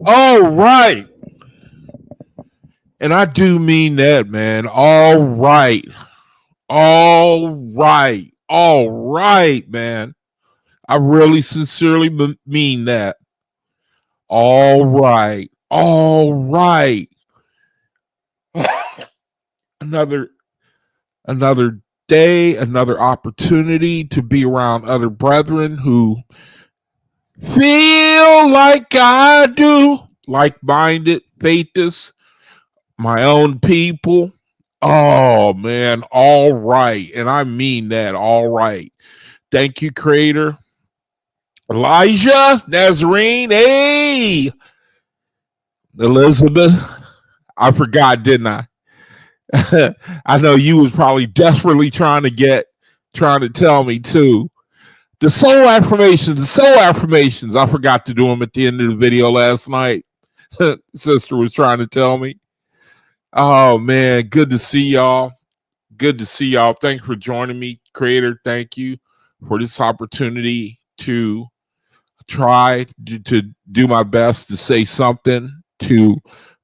All right. And I do mean that, man. All right. All right. All right, man. I really sincerely mean that. All right. All right. another another day, another opportunity to be around other brethren who feel like I do, like-minded, faithists, my own people. Oh man, all right. And I mean that, all right. Thank you, Creator. Elijah, Nazarene, hey, Elizabeth. I forgot, didn't I? I know you was probably desperately trying to tell me too. The soul affirmations. I forgot to do them at the end of the video last night. Sister was trying to tell me. Oh man, good to see y'all. Good to see y'all. Thanks for joining me, Creator. Thank you for this opportunity to try to do my best to say something to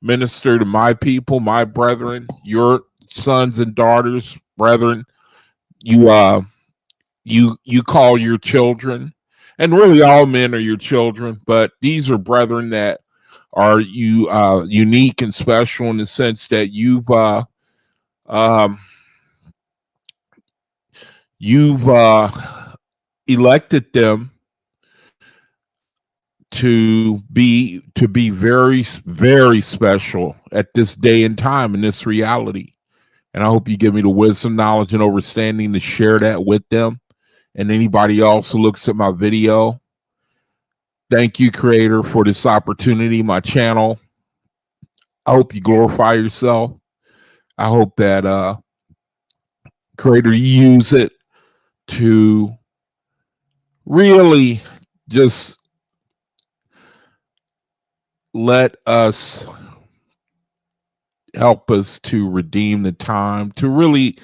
minister to my people, my brethren, your sons and daughters, brethren. You call your children, and really all men are your children, but these are brethren that are unique and special in the sense that um, you've elected them to be very very special at this day and time in this reality. And I hope you give me the wisdom, knowledge, and understanding to share that with them and anybody else who looks at my video. Thank you, Creator, for this opportunity, my channel. I hope you glorify yourself. I hope that Creator, you use it to really just let us help us to redeem the time, to really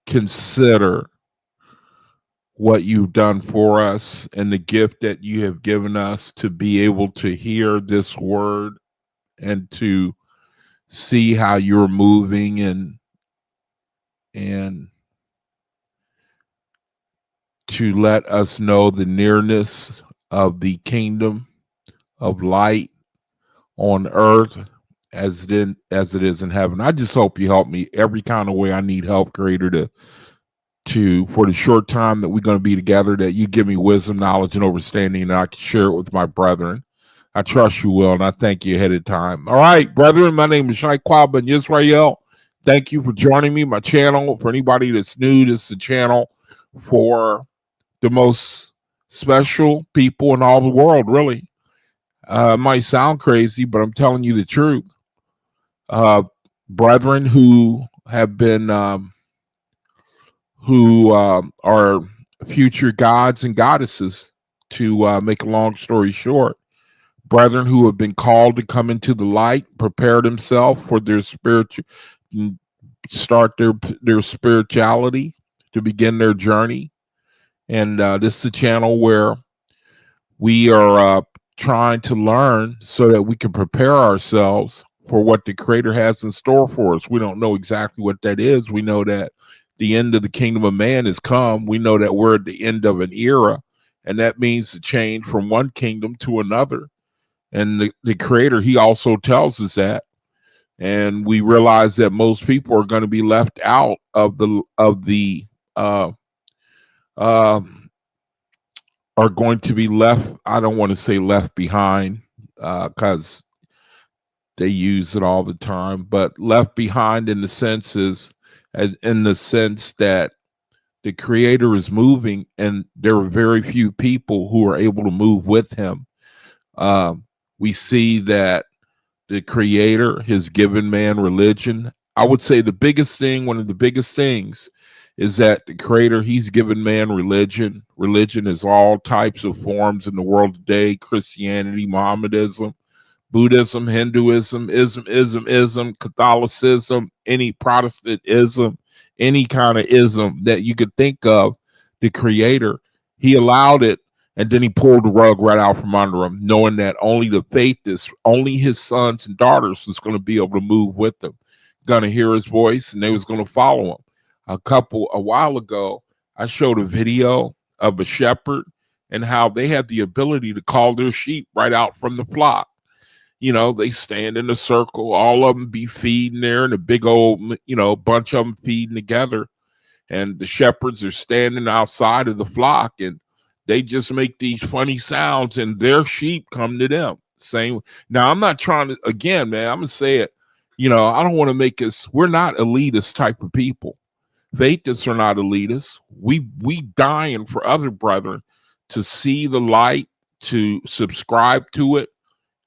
consider what you've done for us and the gift that you have given us to be able to hear this word and to see how you're moving and to let us know the nearness of the kingdom of light on earth as it is in heaven. I just hope you help me every kind of way I need help, Creator, to for the short time that we're going to be together, that you give me wisdom, knowledge, and understanding, and I can share it with my brethren. I trust you will, and I thank you ahead of time. All right, brethren, my name is Shai Kwab Ben Yisrael. Thank you for joining me, my channel. For anybody that's new, this is the channel for the most special people in all the world, really. It might sound crazy, but I'm telling you the truth. Brethren who have been are future gods and goddesses, to make a long story short. Brethren who have been called to come into the light, prepare themselves for their spiritual, start their spirituality, to begin their journey. And this is a channel where we are trying to learn so that we can prepare ourselves for what the Creator has in store for us. We don't know exactly what that is. We know that the end of the kingdom of man has come. We know that we're at the end of an era, and that means the change from one kingdom to another. And the Creator, he also tells us that. And we realize that most people are going to be left out of the are going to be left, I don't want to say left behind, because they use it all the time, but left behind in the sense that the Creator is moving, and there are very few people who are able to move with him. We see that the Creator has given man religion. I would say the biggest thing, one of the biggest things, is that the Creator, he's given man religion. Religion is all types of forms in the world today: Christianity, Mohammedanism, Buddhism, Hinduism, Islam, Catholicism, any Protestantism, any kind of ism that you could think of. The Creator, he allowed it, and then he pulled the rug right out from under him, knowing that only only his sons and daughters was going to be able to move with him, going to hear his voice, and they was going to follow him. A while ago, I showed a video of a shepherd and how they have the ability to call their sheep right out from the flock. You know, they stand in a circle, all of them be feeding there, and a big old, bunch of them feeding together. And the shepherds are standing outside of the flock, and they just make these funny sounds, and their sheep come to them. Same. Now, I'm not trying to, again, man, I'm going to say it. I don't want to make us, we're not elitist type of people. Faithists are not elitists. We dying for other brethren to see the light, to subscribe to it,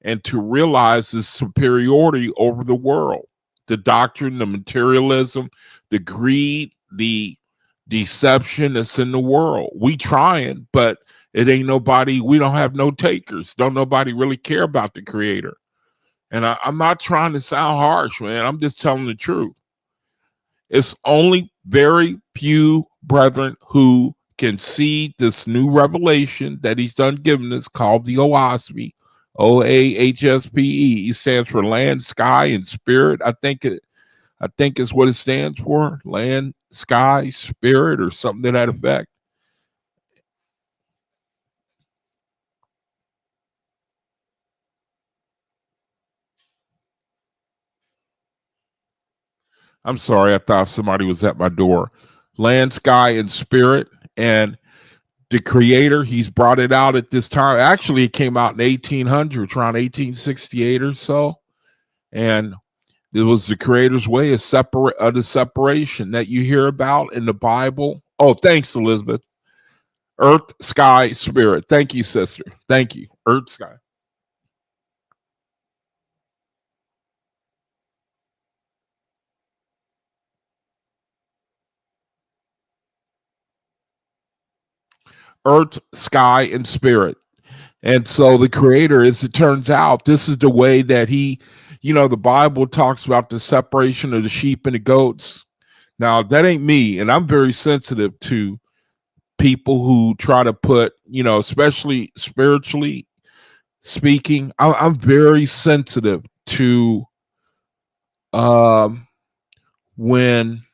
and to realize the superiority over the world, the doctrine, the materialism, the greed, the deception that's in the world. We trying, but it ain't nobody. We don't have no takers. Don't nobody really care about the Creator. And I'm not trying to sound harsh, man. I'm just telling the truth. It's only very few brethren who can see this new revelation that he's done given us called the OAHSPE, OAHSPE. It stands for land, sky, and spirit. I think it's what it stands for. Land, sky, spirit, or something to that effect. I'm sorry, I thought somebody was at my door. Land, sky, and spirit. And the Creator, he's brought it out at this time. Actually, it came out in 1800s, around 1868 or so. And it was the Creator's way of the separation that you hear about in the Bible. Oh, thanks, Elizabeth. Earth, sky, spirit. Thank you, sister. Thank you. Earth, sky. Earth, sky, and spirit. And so the Creator, as it turns out, this is the way that he, the Bible talks about the separation of the sheep and the goats. Now, that ain't me. And I'm very sensitive to people who try to put, especially spiritually speaking, I'm very sensitive to when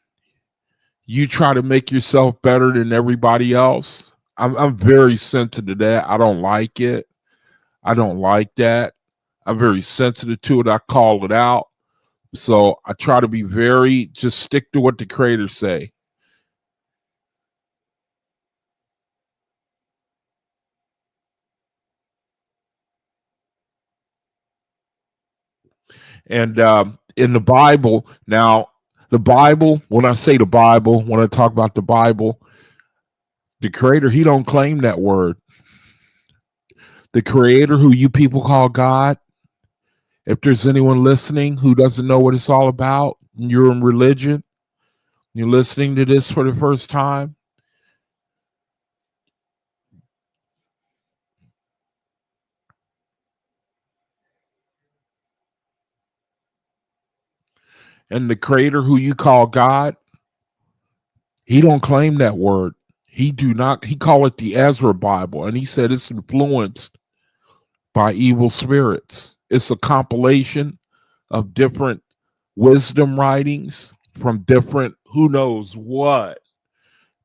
you try to make yourself better than everybody else. I'm very sensitive to that. I don't like it. I don't like that. I'm very sensitive to it. I call it out. So I try to be just stick to what the Creators say. And in the Bible, now, the Bible, when I say the Bible, when I talk about the Bible, the Creator, he don't claim that word. The Creator, who you people call God, if there's anyone listening who doesn't know what it's all about, and you're in religion, you're listening to this for the first time, and the Creator, who you call God, he don't claim that word. He call it the Ezra Bible, and he said it's influenced by evil spirits. It's a compilation of different wisdom writings from different who knows what.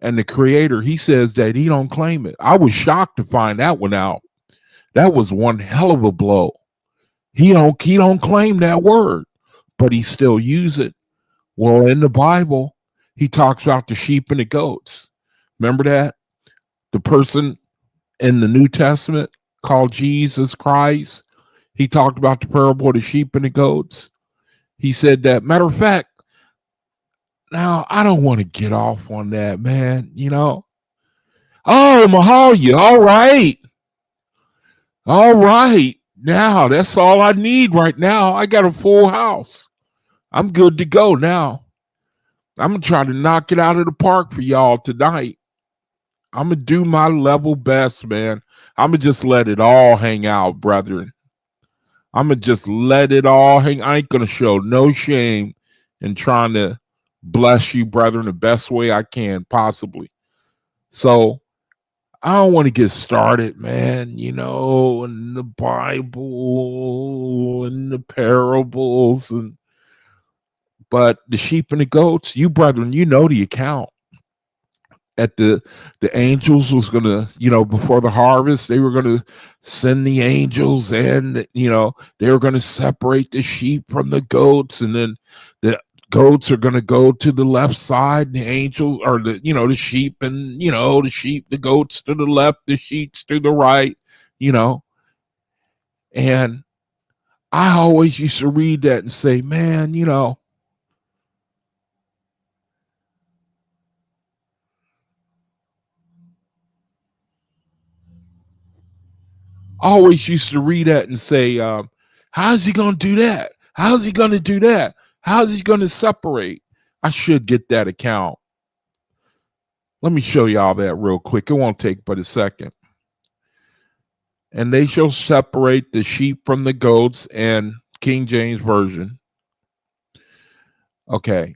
And the Creator, he says that he don't claim it. I was shocked to find that one out. That was one hell of a blow. He don't claim that word, but he still use it. Well, in the Bible, he talks about the sheep and the goats. Remember that? The person in the New Testament called Jesus Christ, he talked about the parable of the sheep and the goats. He said that, matter of fact, now I don't want to get off on that, man. Oh, Mahalia, all right. All right. Now that's all I need right now. I got a full house. I'm good to go now. I'm going to try to knock it out of the park for y'all tonight. I'm going to do my level best, man. I'm going to just let it all hang out, brethren. I'm going to just let it all hang. I ain't going to show no shame in trying to bless you, brethren, the best way I can possibly. So I don't want to get started, man, in the Bible and the parables, but the sheep and the goats, you brethren, you know the account. At the angels was gonna, before the harvest, they were gonna send the angels, and they were gonna separate the sheep from the goats, and then the goats are gonna go to the left side, and the angels, or the sheep, and the goats to the left, the sheep to the right, and I always used to read that and say, man, you know, I always used to read that and say, how's he going to do that? How's he going to do that? How's he going to separate? I should get that account. Let me show y'all that real quick. It won't take but a second. And they shall separate the sheep from the goats, and King James Version. Okay.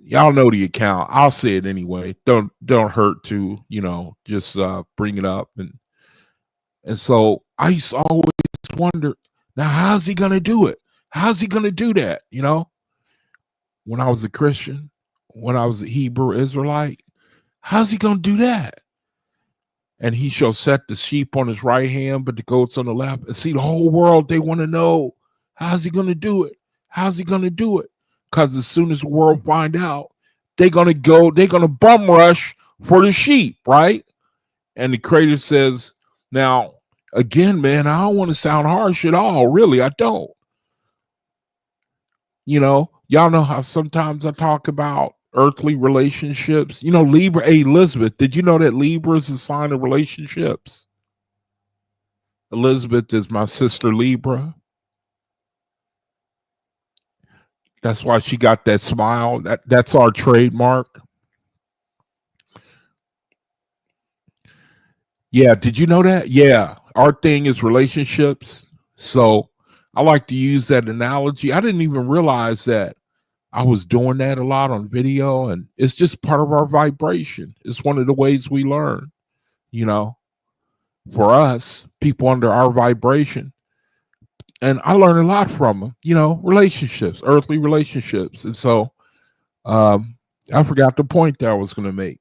Y'all know the account. I'll say it anyway. Don't hurt to, you know, just bring it up. And so I used to always wonder, now how's he gonna do it? How's he gonna do that? You know, when I was a Christian, when I was a Hebrew Israelite, how's he gonna do that? And he shall set the sheep on his right hand, but the goats on the left. And see, the whole world, they want to know, how's he gonna do it? How's he gonna do it? Because as soon as the world find out, they're gonna bum rush for the sheep, right? And the creator says, now, again, man, I don't want to sound harsh at all. Really, I don't. You know, y'all know how sometimes I talk about earthly relationships. You know, Libra, hey, Elizabeth, did you know that Libra is a sign of relationships? Elizabeth is my sister Libra. That's why she got that smile. That's our trademark. Yeah, did you know that? Yeah, our thing is relationships. So I like to use that analogy. I didn't even realize that I was doing that a lot on video, and it's just part of our vibration. It's one of the ways we learn, you know, for us, people under our vibration. And I learn a lot from them, you know, relationships, earthly relationships. And so I forgot the point that I was going to make.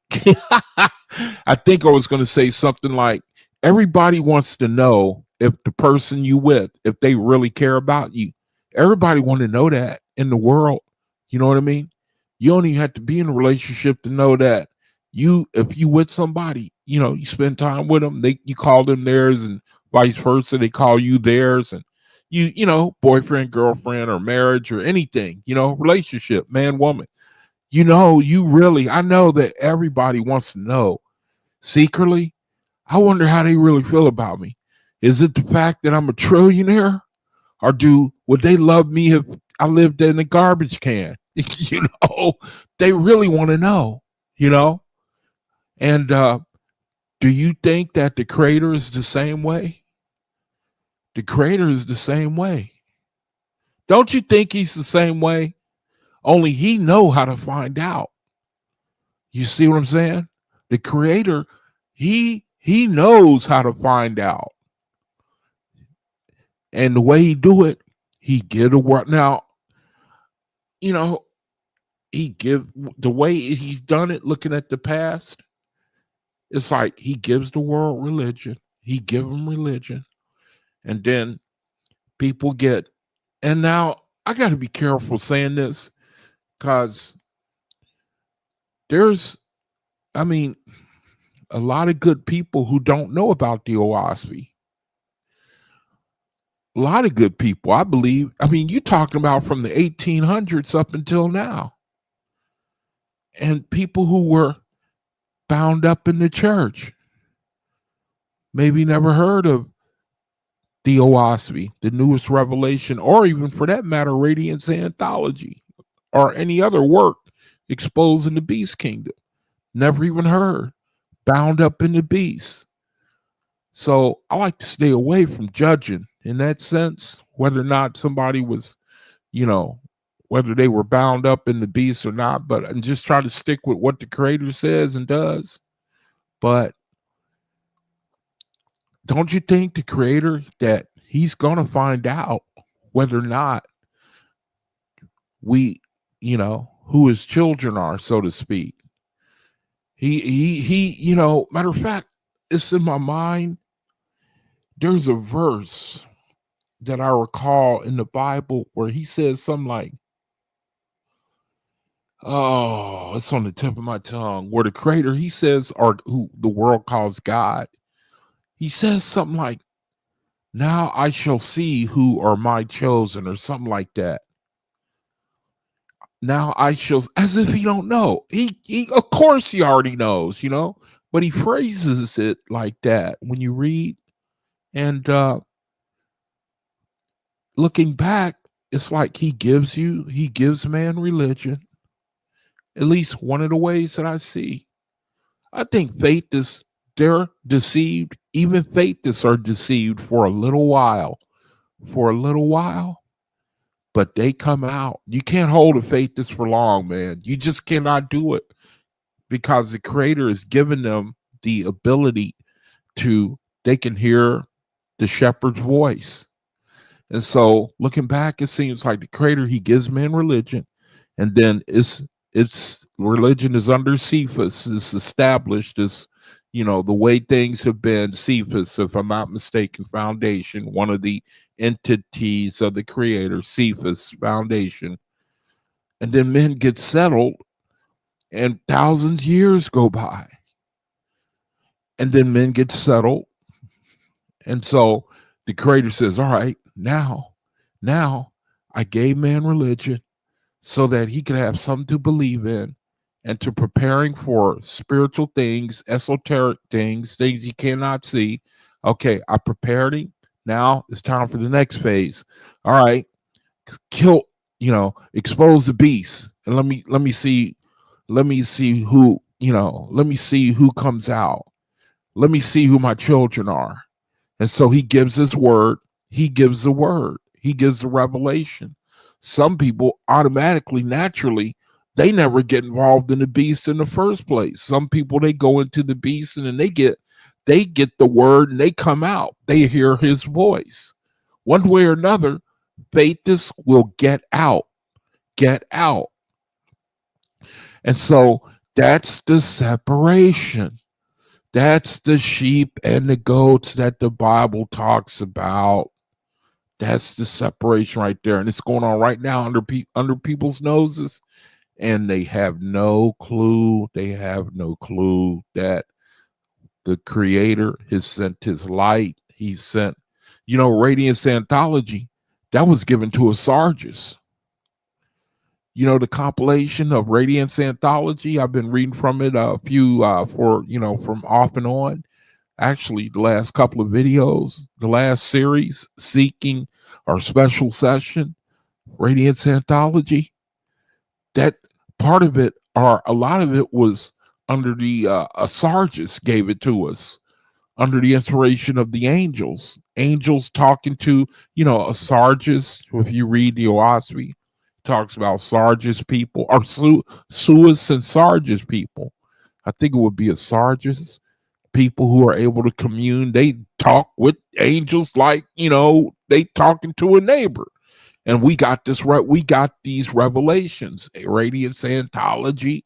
I think I was going to say something like, everybody wants to know if the person you with, if they really care about you. Everybody want to know that in the world. You know what I mean? You don't even have to be in a relationship to know that if you with somebody, you know, you spend time with them, you call them theirs, and vice versa, they call you theirs, and you know, boyfriend, girlfriend, or marriage, or anything, you know, relationship, man, woman. You know, I know that everybody wants to know secretly. I wonder how they really feel about me. Is it the fact that I'm a trillionaire, or would they love me if I lived in a garbage can? You know, they really want to know, you know? And do you think that the creator is the same way? The creator is the same way. Don't you think he's the same way? Only he know how to find out. You see what I'm saying? The creator, he knows how to find out. And the way he do it, he give the world. Now, you know, he give the way he's done it, looking at the past, it's like he gives the world religion. He give them religion. And then people get, and now I got to be careful saying this, because there's, I mean, a lot of good people who don't know about the OAHSPE. A lot of good people, I believe. I mean, you're talking about from the 1800s up until now. And people who were bound up in the church maybe never heard of the OAHSPE, the newest revelation, or even for that matter, Radiance Anthology, or any other work exposing the beast kingdom. Never even heard. Bound up in the beast. So I like to stay away from judging in that sense, whether or not somebody was, you know, whether they were bound up in the beast or not, but I'm just trying to stick with what the creator says and does. But don't you think the creator, that he's going to find out whether or not we, you know, who his children are, so to speak? He, you know, matter of fact, it's in my mind. There's a verse that I recall in the Bible where he says something like, oh, it's on the tip of my tongue, where the creator, he says, or who the world calls God, he says something like, Now I shall see who are my chosen, or something like that. Now I shall, as if he don't know. He of course he already knows, but he phrases it like that when you read. And looking back, it's like he gives man religion. At least one of the ways that I see. I think they're deceived. Even faithists are deceived for a little while. For a little while, but they come out. You can't hold a faithist for long, man. You just cannot do it, because the Creator has given them the ability they can hear the shepherd's voice. And so looking back, it seems like the Creator, he gives man religion, and then it's religion is under Cephas, is established as, the way things have been. Cephas, if I'm not mistaken, foundation, one of the entities of the Creator, Cephas, foundation. And then men get settled, and thousands of years go by, and then men get settled. And so the Creator says, all right, now I gave man religion so that he could have something to believe in, and to preparing for spiritual things, esoteric things you cannot see. Okay, I prepared him. Now it's time for the next phase. All right, kill, expose the beast, and let me see who, let me see who comes out. Let me see who my children are. And so he gives his word. He gives the word. He gives the revelation. Some people automatically, naturally, they never get involved in the beast in the first place. Some people, they go into the beast, and then they get the word, and they come out. They hear his voice. One way or another, faithists will get out. Get out. And so that's the separation. That's the sheep and the goats that the Bible talks about. That's the separation right there. And it's going on right now under people's noses. And they have no clue. They have no clue that the Creator has sent his light. He sent, Radiance Anthology, that was given to a Sargis. The compilation of Radiance Anthology, I've been reading from it a few from off and on. Actually, the last couple of videos, the last series, Seeking, our special session, Radiance Anthology, that part of it, or a lot of it, was under the Sargis gave it to us, under the inspiration of the angels talking to, a Sargis. If you read the OAHSPE, talks about Sargis people, or Suis and Sargis people. I think it would be a Sargis people who are able to commune. They talk with angels like, they talking to a neighbor. And we got these revelations, Radiance Anthology,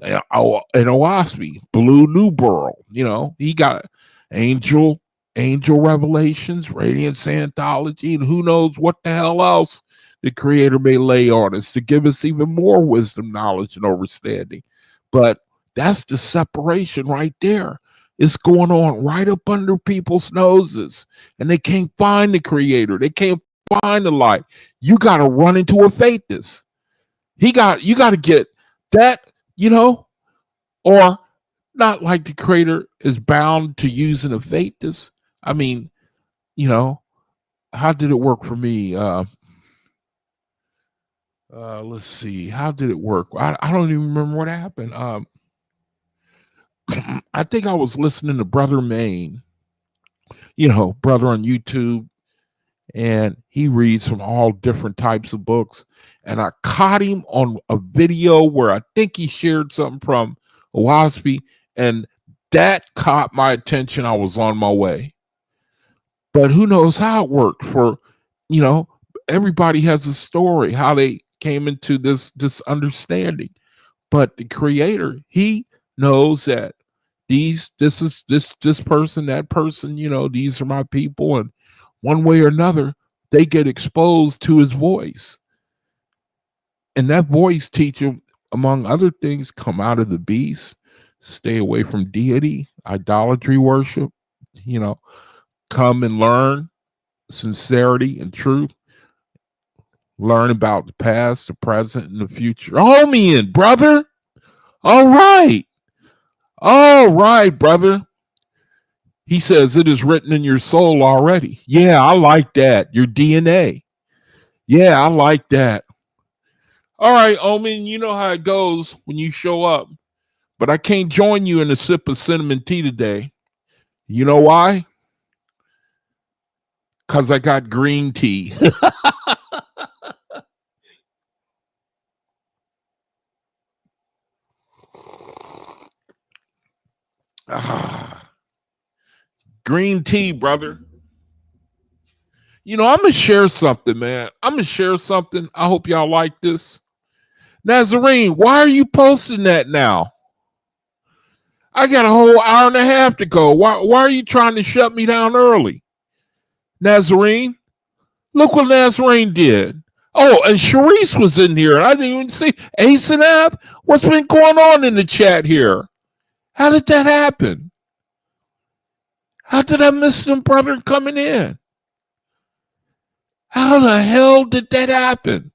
and OAHSPE, Blue New Burl. He got angel revelations, Radiance Anthology, and who knows what the hell else the Creator may lay on us to give us even more wisdom, knowledge, and understanding. But that's the separation right there. It's going on right up under people's noses, and they can't find the Creator. They can't find the light. You got to run into a faithist. You got to get that, or not like the Creator is bound to using a faithist. I mean, how did it work for me? Let's see. How did it work? I don't even remember what happened. I think I was listening to Brother Maine, brother on YouTube, and he reads from all different types of books. And I caught him on a video where I think he shared something from OAHSPE, and that caught my attention. I was on my way. But who knows how it worked for, everybody has a story, how they came into this understanding. But the Creator, he knows that this person, that person, these are my people, and one way or another, they get exposed to his voice. And that voice teach them, among other things, come out of the beast, stay away from deity, idolatry worship, come and learn sincerity and truth. Learn about the past, the present, and the future. Homie in, brother. All right. All right, brother. He says it is written in your soul already. Yeah, I like that. Your DNA. Yeah, I like that. All right, Omen, you know how it goes when you show up. But I can't join you in a sip of cinnamon tea today. You know why? Because I got green tea. Green tea, brother. You know, I'm going to share something, man. I'm going to share something. I hope y'all like this. Nazarene, why are you posting that now? I got a whole hour and a half to go. Why are you trying to shut me down early? Nazarene, look what Nazarene did. Oh, and Sharice was in here. I didn't even see Asenab. What's been going on in the chat here? How did that happen? How did I miss them brother coming in? How the hell did that happen?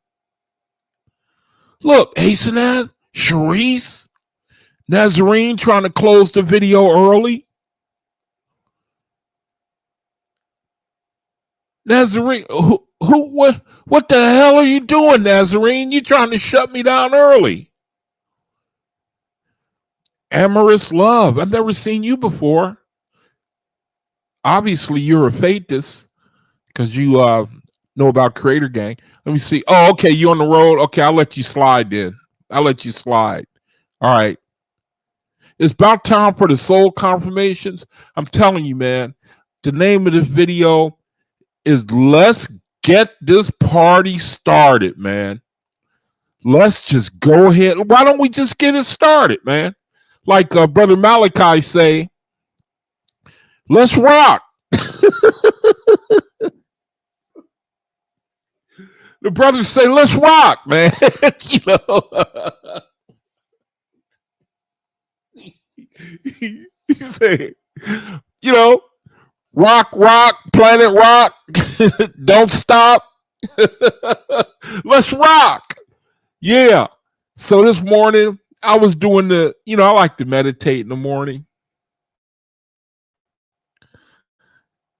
Look, Asenab, Sharice, Nazarene trying to close the video early. Nazarene, what the hell are you doing, Nazarene? You trying to shut me down early. Amorous Love, I've never seen you before. Obviously, you're a fatist because you know about Creator Gang. Let me see. Oh, okay, you on the road? Okay, I'll let you slide then. I'll let you slide. All right. It's about time for the soul confirmations. I'm telling you, man, the name of this video is Let's Get This Party Started, man. Let's just go ahead. Why don't we just get it started, man? Like Brother Malachi say, let's rock. The brothers say, let's rock, man. You know. He say, you know, rock, planet rock, don't stop. Let's rock. Yeah. So this morning, I was doing I like to meditate in the morning.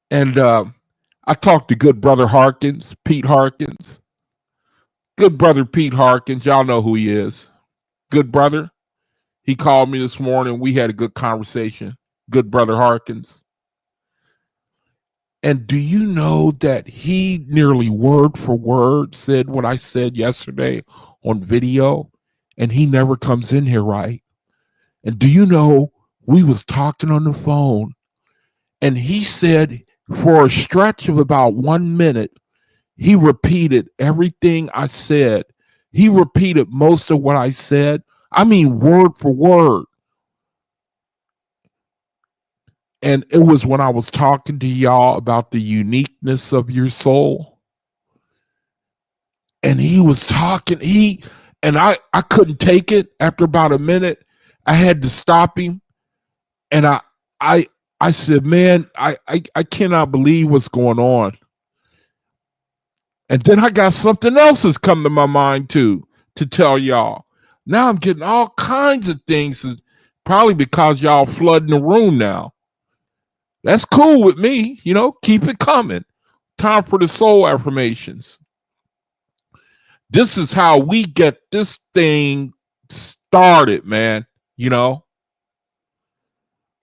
And I talked to good brother Harkins, Pete Harkins. Good brother Pete Harkins. Y'all know who he is. Good brother. He called me this morning. We had a good conversation. Good brother Harkins. And do you know that he nearly word for word said what I said yesterday on video? And he never comes in here, right? And do you know we was talking on the phone and he said for a stretch of about 1 minute, he repeated everything I said. He repeated most of what I said. I mean, word for word. And it was when I was talking to y'all about the uniqueness of your soul. And he was talking, I couldn't take it after about a minute. I had to stop him. And I said, man, I cannot believe what's going on. And then I got something else that's come to my mind too, to tell y'all. Now I'm getting all kinds of things, probably because y'all flooding the room now. That's cool with me, keep it coming. Time for the soul affirmations. This is how we get this thing started, man.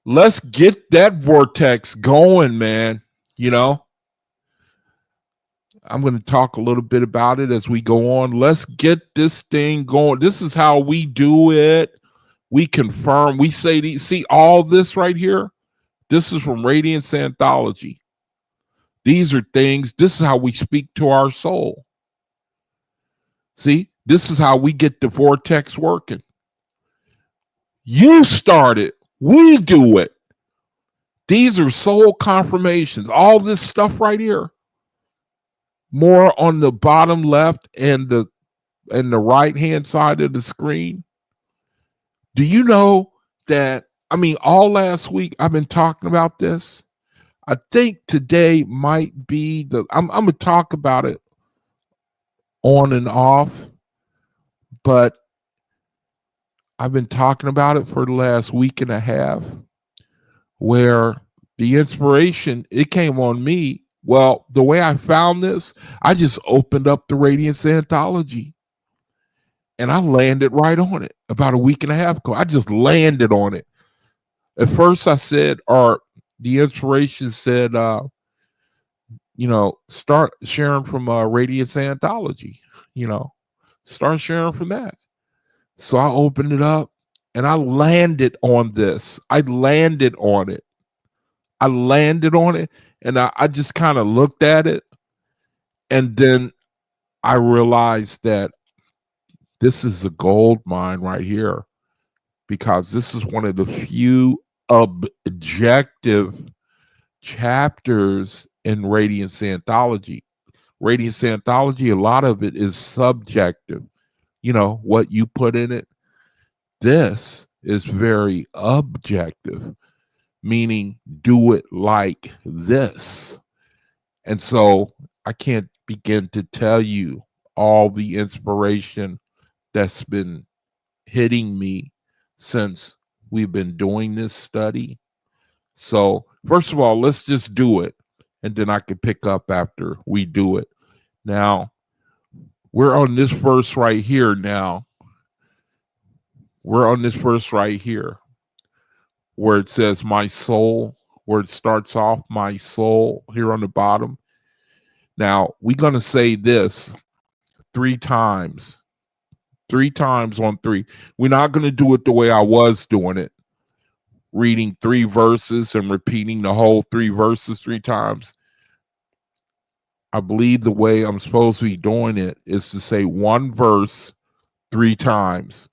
Let's get that vortex going, man. I'm going to talk a little bit about it as we go on. Let's get this thing going. This is how we do it. We confirm. We say, see all this right here? This is from Radiance Anthology. These are things. This is how we speak to our soul. See, this is how we get the vortex working. You start it. We do it. These are soul confirmations. All this stuff right here. More on the bottom left and the right hand side of the screen. Do you know that? I mean, all last week I've been talking about this. I think today might be I'm gonna talk about it on and off, but I've been talking about it for the last week and a half, where the inspiration, it came on me. Well, the way I found this, I just opened up the Radiance Anthology and I landed right on it about a week and a half ago. I just landed on it. At first I said, or the inspiration said, start sharing from Radiance Anthology, start sharing from that. So I opened it up and I landed on this. I landed on it. And I just kind of looked at it. And then I realized that this is a gold mine right here, because this is one of the few objective chapters in Radiance Anthology. Radiance Anthology, a lot of it is subjective, what you put in it. This is very objective, meaning do it like this. And so I can't begin to tell you all the inspiration that's been hitting me since we've been doing this study. So first of all, let's just do it, and then I can pick up after we do it. Now, we're on this verse right here now. We're on this verse right here where it says, my soul, where it starts off, my soul, here on the bottom. Now, we're going to say this 3 times. 3 times on 3. We're not going to do it the way I was doing it, reading 3 verses and repeating the whole 3 verses 3 times. I believe the way I'm supposed to be doing it is to say 1 verse 3 times.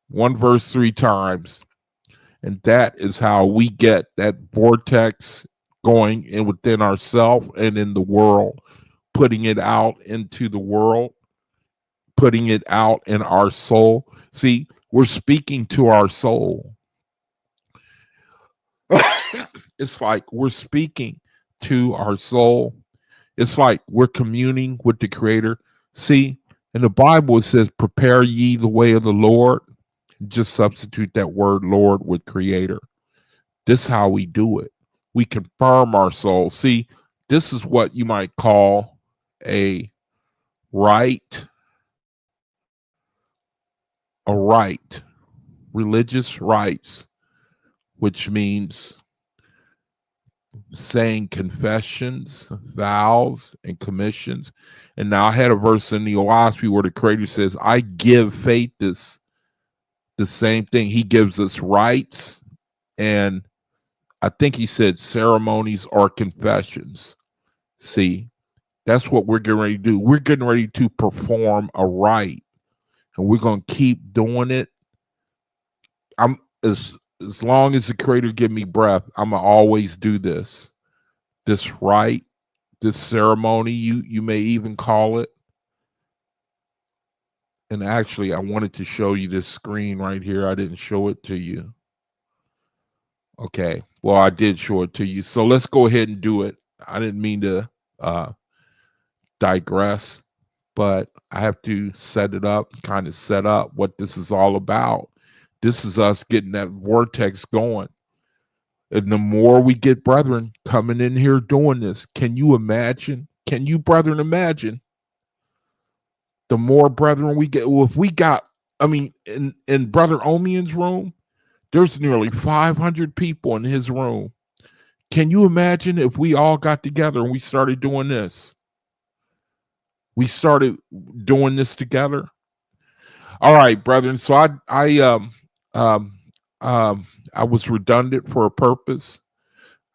1 verse 3 times. And that is how we get that vortex going in within ourselves and in the world, putting it out into the world, putting it out in our soul. See, we're speaking to our soul. It's like we're speaking to our soul. It's like we're communing with the Creator. See, in the Bible it says, prepare ye the way of the Lord. Just substitute that word Lord with Creator. This is how we do it. We confirm our soul. See, this is what you might call a rite, religious rites, which means saying confessions, vows, and commissions. And now I had a verse in the OAHSPE where the Creator says, I give faith this. The same thing. He gives us rights, and I think he said ceremonies or confessions. See, that's what we're getting ready to do. We're getting ready to perform a rite, and we're going to keep doing it. I'm as long as the Creator give me breath, I'm going to always do this rite, this ceremony, you may even call it. And actually, I wanted to show you this screen right here. I didn't show it to you. Okay, well, I did show it to you. So let's go ahead and do it. I didn't mean to digress, but I have to set it up, kind of set up what this is all about. This is us getting that vortex going. And the more we get brethren coming in here doing this, can you imagine? Can you, brethren, imagine? The more brethren we get, well, if we got, I mean, in Brother Omian's room, there's nearly 500 people in his room. Can you imagine if we all got together and we started doing this? We started doing this together. All right, brethren. So I was redundant for a purpose.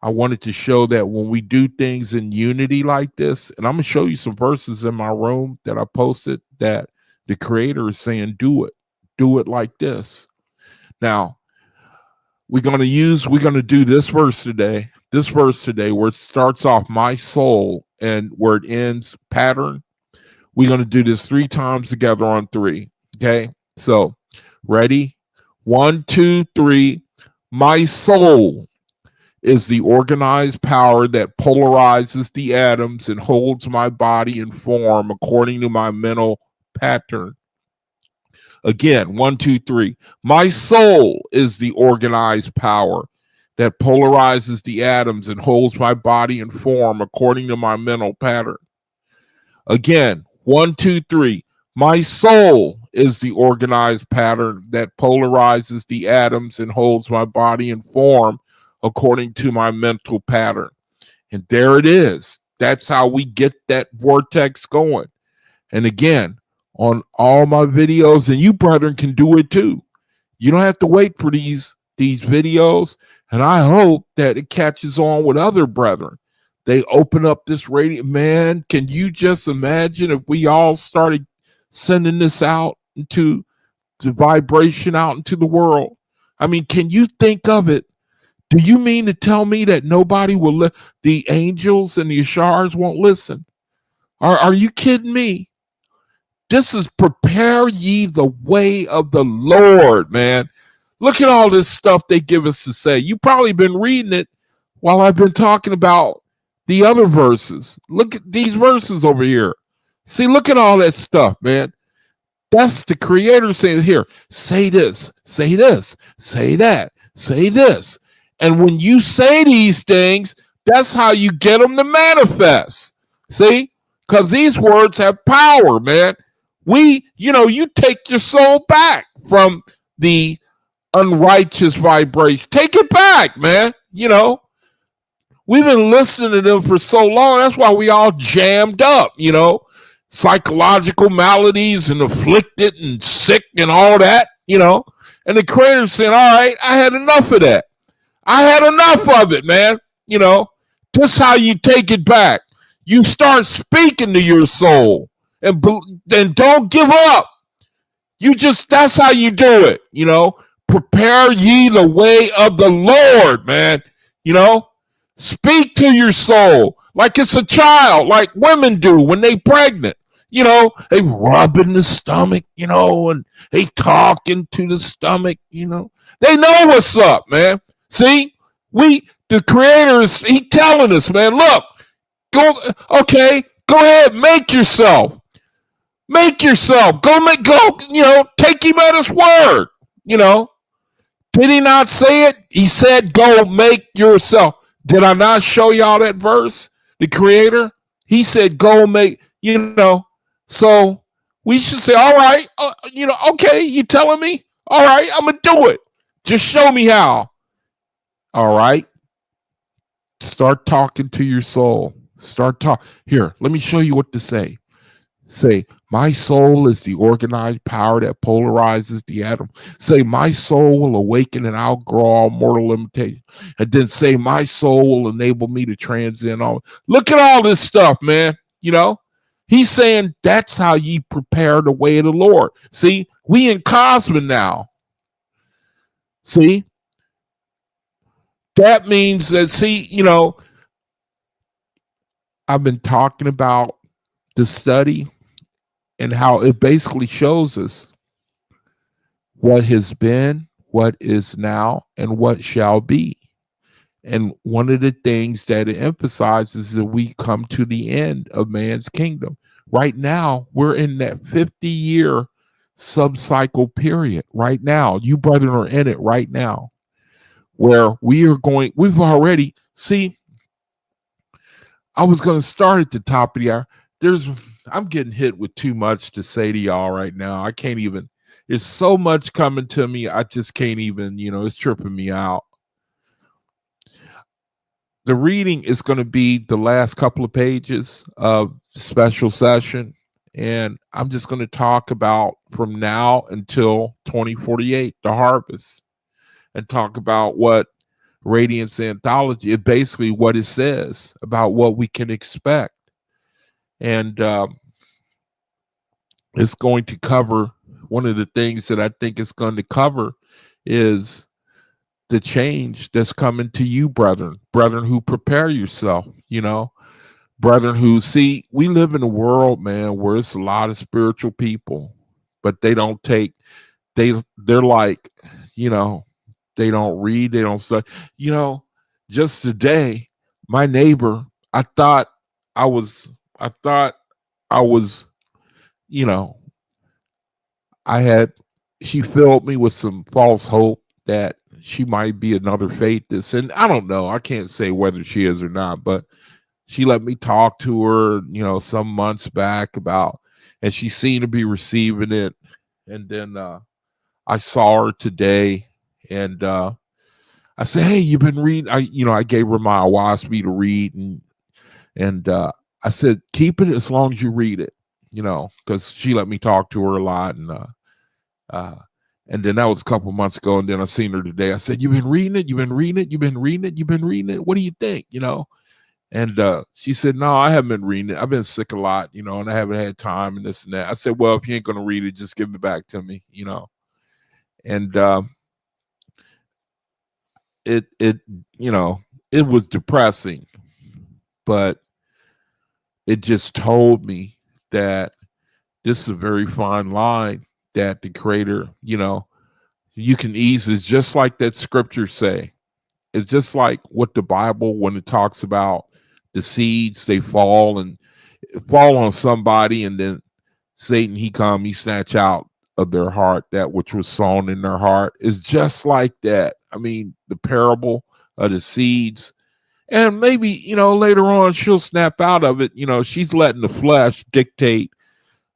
I wanted to show that when we do things in unity like this, and I'm going to show you some verses in my room that I posted that the Creator is saying, do it like this. Now, we're going to do this verse today where it starts off my soul and where it ends pattern. We're going to do this 3 times together on 3. Okay. So ready? 1, 2, 3. My soul is the organized power that polarizes the atoms and holds my body in form according to my mental pattern. Again, 1, 2, 3. My soul is the organized power that polarizes the atoms and holds my body in form according to my mental pattern. Again, 1, 2, 3. My soul is the organized pattern that polarizes the atoms and holds my body in form according to my mental pattern. And there it is. That's how we get that vortex going. And again, on all my videos, and you brethren can do it too. You don't have to wait for these videos. And I hope that it catches on with other brethren. They open up this radio. Man, can you just imagine if we all started sending this out into the vibration out into the world? I mean, can you think of it? Do you mean to tell me that nobody will the angels and the Ashars won't listen? Are you kidding me? This is prepare ye the way of the Lord, man. Look at all this stuff they give us to say. You've probably been reading it while I've been talking about the other verses. Look at these verses over here. See, look at all that stuff, man. That's the Creator saying here, say this, say this, say that, say this. And when you say these things, that's how you get them to manifest. See? Because these words have power, man. You take your soul back from the unrighteous vibration. Take it back, man. We've been listening to them for so long. That's why we all jammed up, psychological maladies and afflicted and sick and all that, And the Creator saying, all right, I had enough of that. I had enough of it, man. This is how you take it back. You start speaking to your soul and don't give up. That's how you do it, Prepare ye the way of the Lord, man. Speak to your soul like it's a child, like women do when they pregnant. They rub in the stomach, and they talking to the stomach, They know what's up, man. See, the Creator he telling us, man, look, go ahead, make yourself. Make yourself. Go, take him at his word. Did he not say it? He said, go make yourself. Did I not show y'all that verse? The Creator, he said, go make, So we should say, all right, okay, you telling me? All right, I'm going to do it. Just show me how. All right. Start talking to your soul. Here, let me show you what to say. Say, my soul is the organized power that polarizes the atom. Say, my soul will awaken and outgrow all mortal limitations. And then say, my soul will enable me to transcend all. Look at all this stuff, man. He's saying that's how you prepare the way of the Lord. See, we in Cosmos now. See? That means that, I've been talking about the study and how it basically shows us what has been, what is now, and what shall be. And one of the things that it emphasizes is that we come to the end of man's kingdom. Right now, we're in that 50-year sub-cycle period right now. You brethren are in it right now, where we've already, see, I was going to start at the top of the hour. I'm getting hit with too much to say to y'all right now. I can't even, there's so much coming to me. I just can't even, it's tripping me out. The reading is going to be the last couple of pages of the special session. And I'm just going to talk about from now until 2048, the harvest, and talk about what Radiance Anthology is basically what it says about what we can expect. And it's going to cover, one of the things that I think it's going to cover is the change that's coming to you, brethren who prepare yourself, brethren who see, we live in a world, man, where it's a lot of spiritual people, but they don't take, they're like, they don't read, they don't study, just today, my neighbor, I thought I was, I thought I was, you know, I had, she filled me with some false hope that she might be another faithist. And I don't know, I can't say whether she is or not, but she let me talk to her, some months back about, and she seemed to be receiving it. And then I saw her today, and I said, "Hey, you've been reading?" I gave her my OAHSPE to read, and I said, "Keep it as long as you read it," because she let me talk to her a lot, uh, and then that was a couple months ago, and then I seen her today. I said, "You've been reading it? You've been reading it? You've been reading it? You've been reading it? What do you think?" And she said, "No, I haven't been reading it. I've been sick a lot, and I haven't had time and this and that." I said, "Well, if you ain't gonna read it, just give it back to me, And it it was depressing, but it just told me that this is a very fine line that the creator, you can easily, it's just like that scripture say. It's just like what the Bible, when it talks about the seeds, they fall on somebody, and then Satan, he snatch out of their heart that which was sown in their heart. Is just like that. I mean, the parable of the seeds. And maybe, later on she'll snap out of it. She's letting the flesh dictate,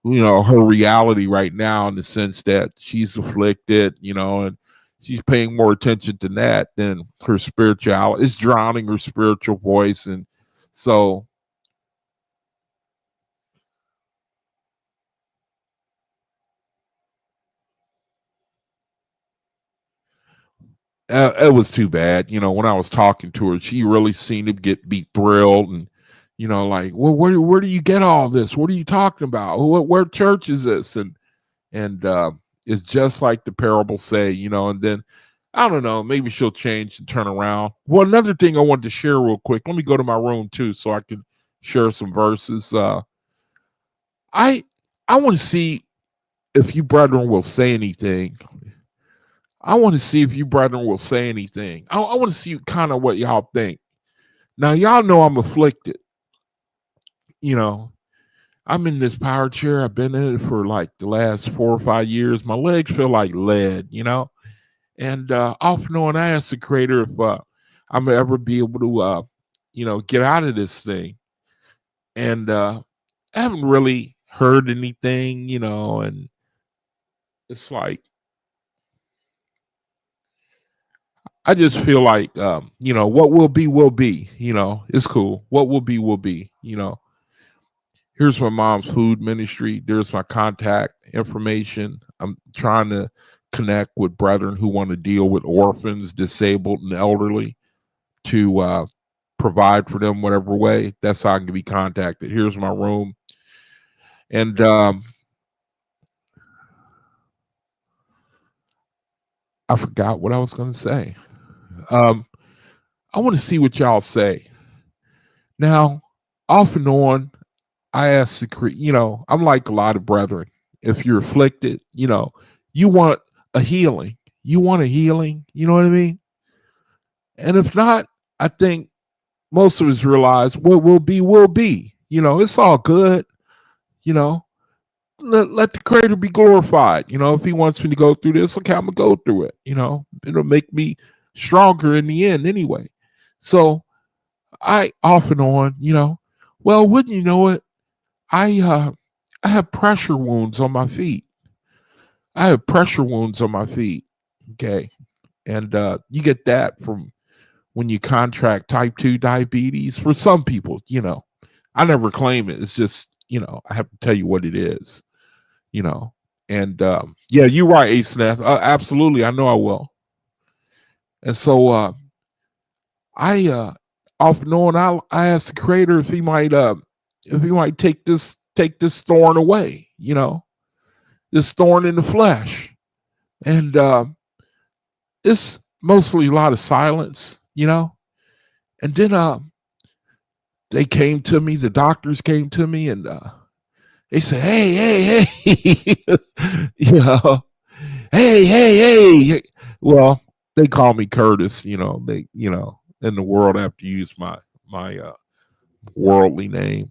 her reality right now, in the sense that she's afflicted, and she's paying more attention to that than her spirituality. It's drowning her spiritual voice. And so it was too bad. When I was talking to her, she really seemed to be thrilled, and like, well, where do you get all this? What are you talking about? Where church is this? And it's just like the parable say, and then I don't know, maybe she'll change and turn around. Well, another thing I wanted to share real quick. Let me go to my room too, so I can share some verses. I I want to see if you brethren will say anything. I want to see if you brethren will say anything. I want to see kind of what y'all think. Now, y'all know I'm afflicted. You know, I'm in this power chair. I've been in it for like the last 4 or 5 years. My legs feel like lead, And off and on, I asked the creator if I'm gonna ever be able to, get out of this thing. And I haven't really heard anything, and it's like, I just feel like, what will be, will be. It's cool. What will be, will be. Here's my mom's food ministry. There's my contact information. I'm trying to connect with brethren who want to deal with orphans, disabled, and elderly to provide for them whatever way. That's how I can be contacted. Here's my room. And I forgot what I was going to say. I want to see what y'all say. Now, off and on, I ask the I'm like a lot of brethren. If you're afflicted, you want a healing. You want a healing. You know what I mean? And if not, I think most of us realize what will be, will be. It's all good. Let the creator be glorified. If he wants me to go through this, okay, I'm going to go through it. It'll make me stronger in the end anyway. So I off and on, well, wouldn't you know it? I have pressure wounds on my feet. I have pressure wounds on my feet. Okay. And you get that from when you contract type 2 diabetes. For some people, I never claim it. It's just, I have to tell you what it is, And yeah, you're right, Asnath. Absolutely. I know I will. And so I off and on, I asked the creator if he might take this thorn away, this thorn in the flesh. And it's mostly a lot of silence, And then they came to me, the doctors came to me, and they said, hey, hey. Well, they call me Curtis, in the world. I have to use my worldly name.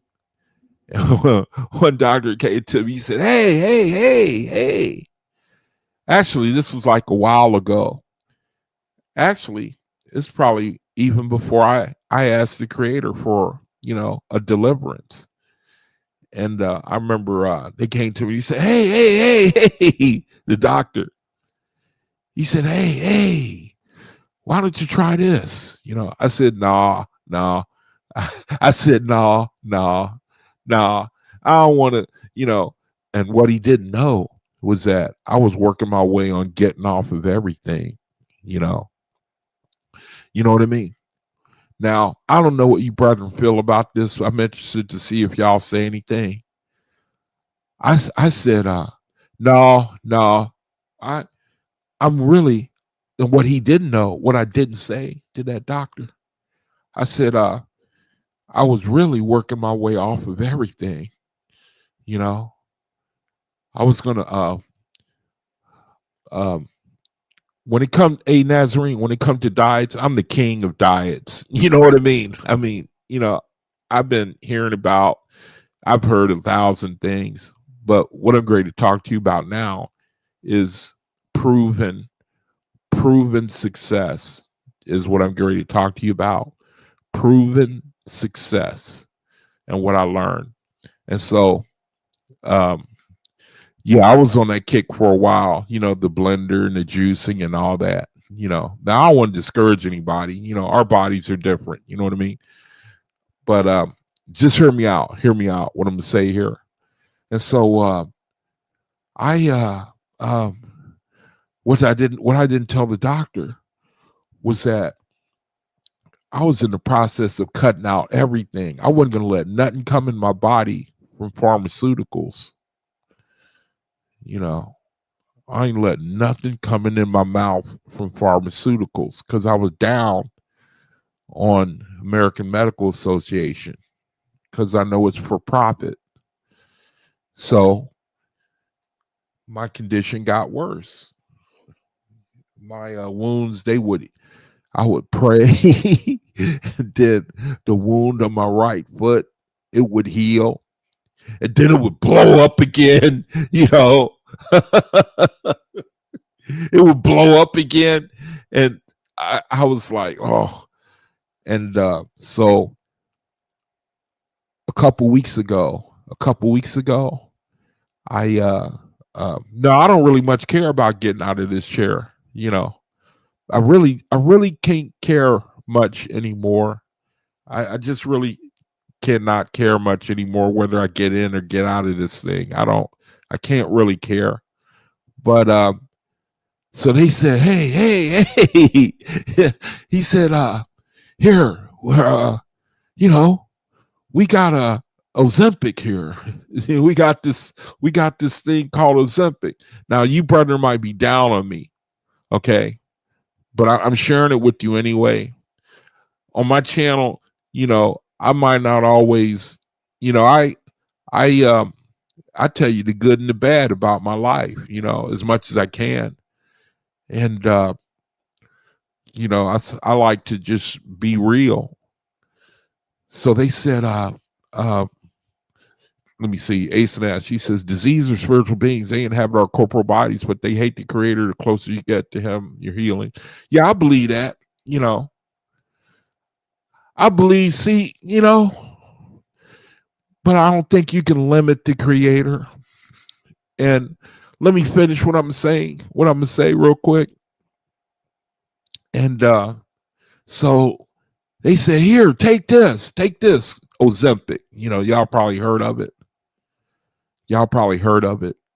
One doctor came to me. He said, hey. Actually, this was like a while ago. Actually, it's probably even before I asked the creator for, a deliverance. And I remember they came to me. He said, hey, the doctor. He said, hey, why don't you try this? I said, nah. I said, nah. I don't want to. And what he didn't know was that I was working my way on getting off of everything, you know. You know what I mean? Now, I don't know what you brethren feel about this. I'm interested to see if y'all say anything. I said, no. I'm really, and what he didn't know, what I didn't say to that doctor, I said, I was really working my way off of everything. I was gonna when it comes a Nazarene, when it comes to diets, I'm the king of diets. You know what I mean? I've been hearing about, I've heard 1,000 things, but what I'm going to talk to you about now is proven success is what I'm going to talk to you about. Proven success and what I learned. And so, yeah, I was on that kick for a while, the blender and the juicing and all that, Now, I don't want to discourage anybody. Our bodies are different. You know what I mean? But just hear me out. Hear me out, what I'm going to say here. And so what I didn't tell the doctor was that I was in the process of cutting out everything. I wasn't going to let nothing come in my body from pharmaceuticals. I ain't let nothing coming in my mouth from pharmaceuticals because I was down on American Medical Association because I know it's for profit. So my condition got worse. My wounds, I would pray, did the wound on my right foot, it would heal. And then it would blow up again, It would blow up again. And I was like, oh. And so a couple weeks ago, I no, I don't really much care about getting out of this chair. I really can't care much anymore. I just really cannot care much anymore whether I get in or get out of this thing. I can't really care. But so they said, hey. He said, here, we got a Ozempic here. we got this thing called Ozempic. Now you brother might be down on me, okay? But I'm sharing it with you anyway. On my channel, I might not always, I tell you the good and the bad about my life, as much as I can. And I like to just be real. So they said, let me see, Ace and Ash, she says, disease are spiritual beings. They inhabit our corporal bodies, but they hate the creator. The closer you get to him, you're healing. Yeah, I believe that, I believe, but I don't think you can limit the creator. And let me finish what I'm saying real quick. And so they said, here, take this, Ozempic. Y'all probably heard of it.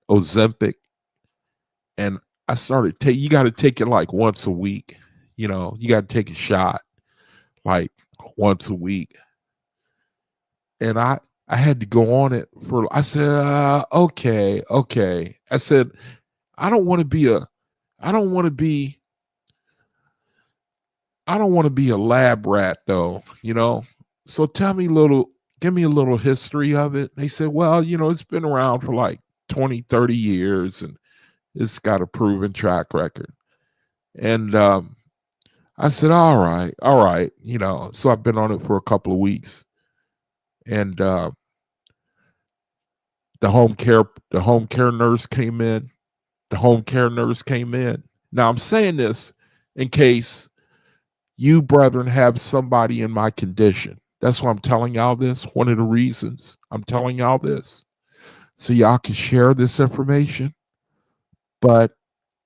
Ozempic. And I started you got to take it like once a week. You got to take a shot like once a week. And I had to go on it I said, okay. I said, I don't want to be a lab rat though, So give me a little history of it. They said, well, it's been around for like 20, 30 years and it's got a proven track record. And I I said, all right, you know. So I've been on it for a couple of weeks, and the home care nurse came in. The home care nurse came in. Now I'm saying this in case you brethren have somebody in my condition. That's why I'm telling y'all this. One of the reasons I'm telling y'all this, so y'all can share this information. But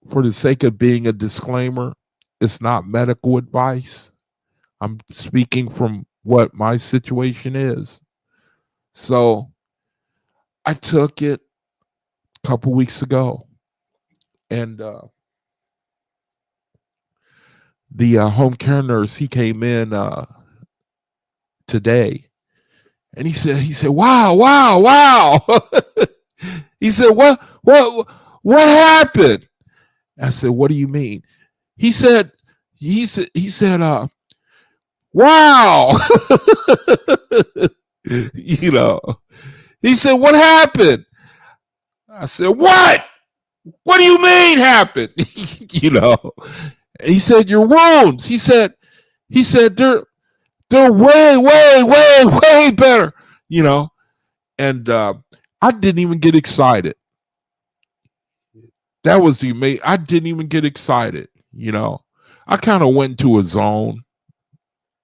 for the sake of being a disclaimer, it's not medical advice. I'm speaking from what my situation is. So I took it a couple weeks ago, and the home care nurse, he came in today, and he said, wow. He said, what happened? I said, what do you mean? He said, wow. You know, he said, what happened? I said, what? What do you mean happened? You know, and he said, your wounds. He said, they're way better, you know. And I didn't even get excited. That was the amazing. I didn't even get excited, you know. I kind of went into a zone,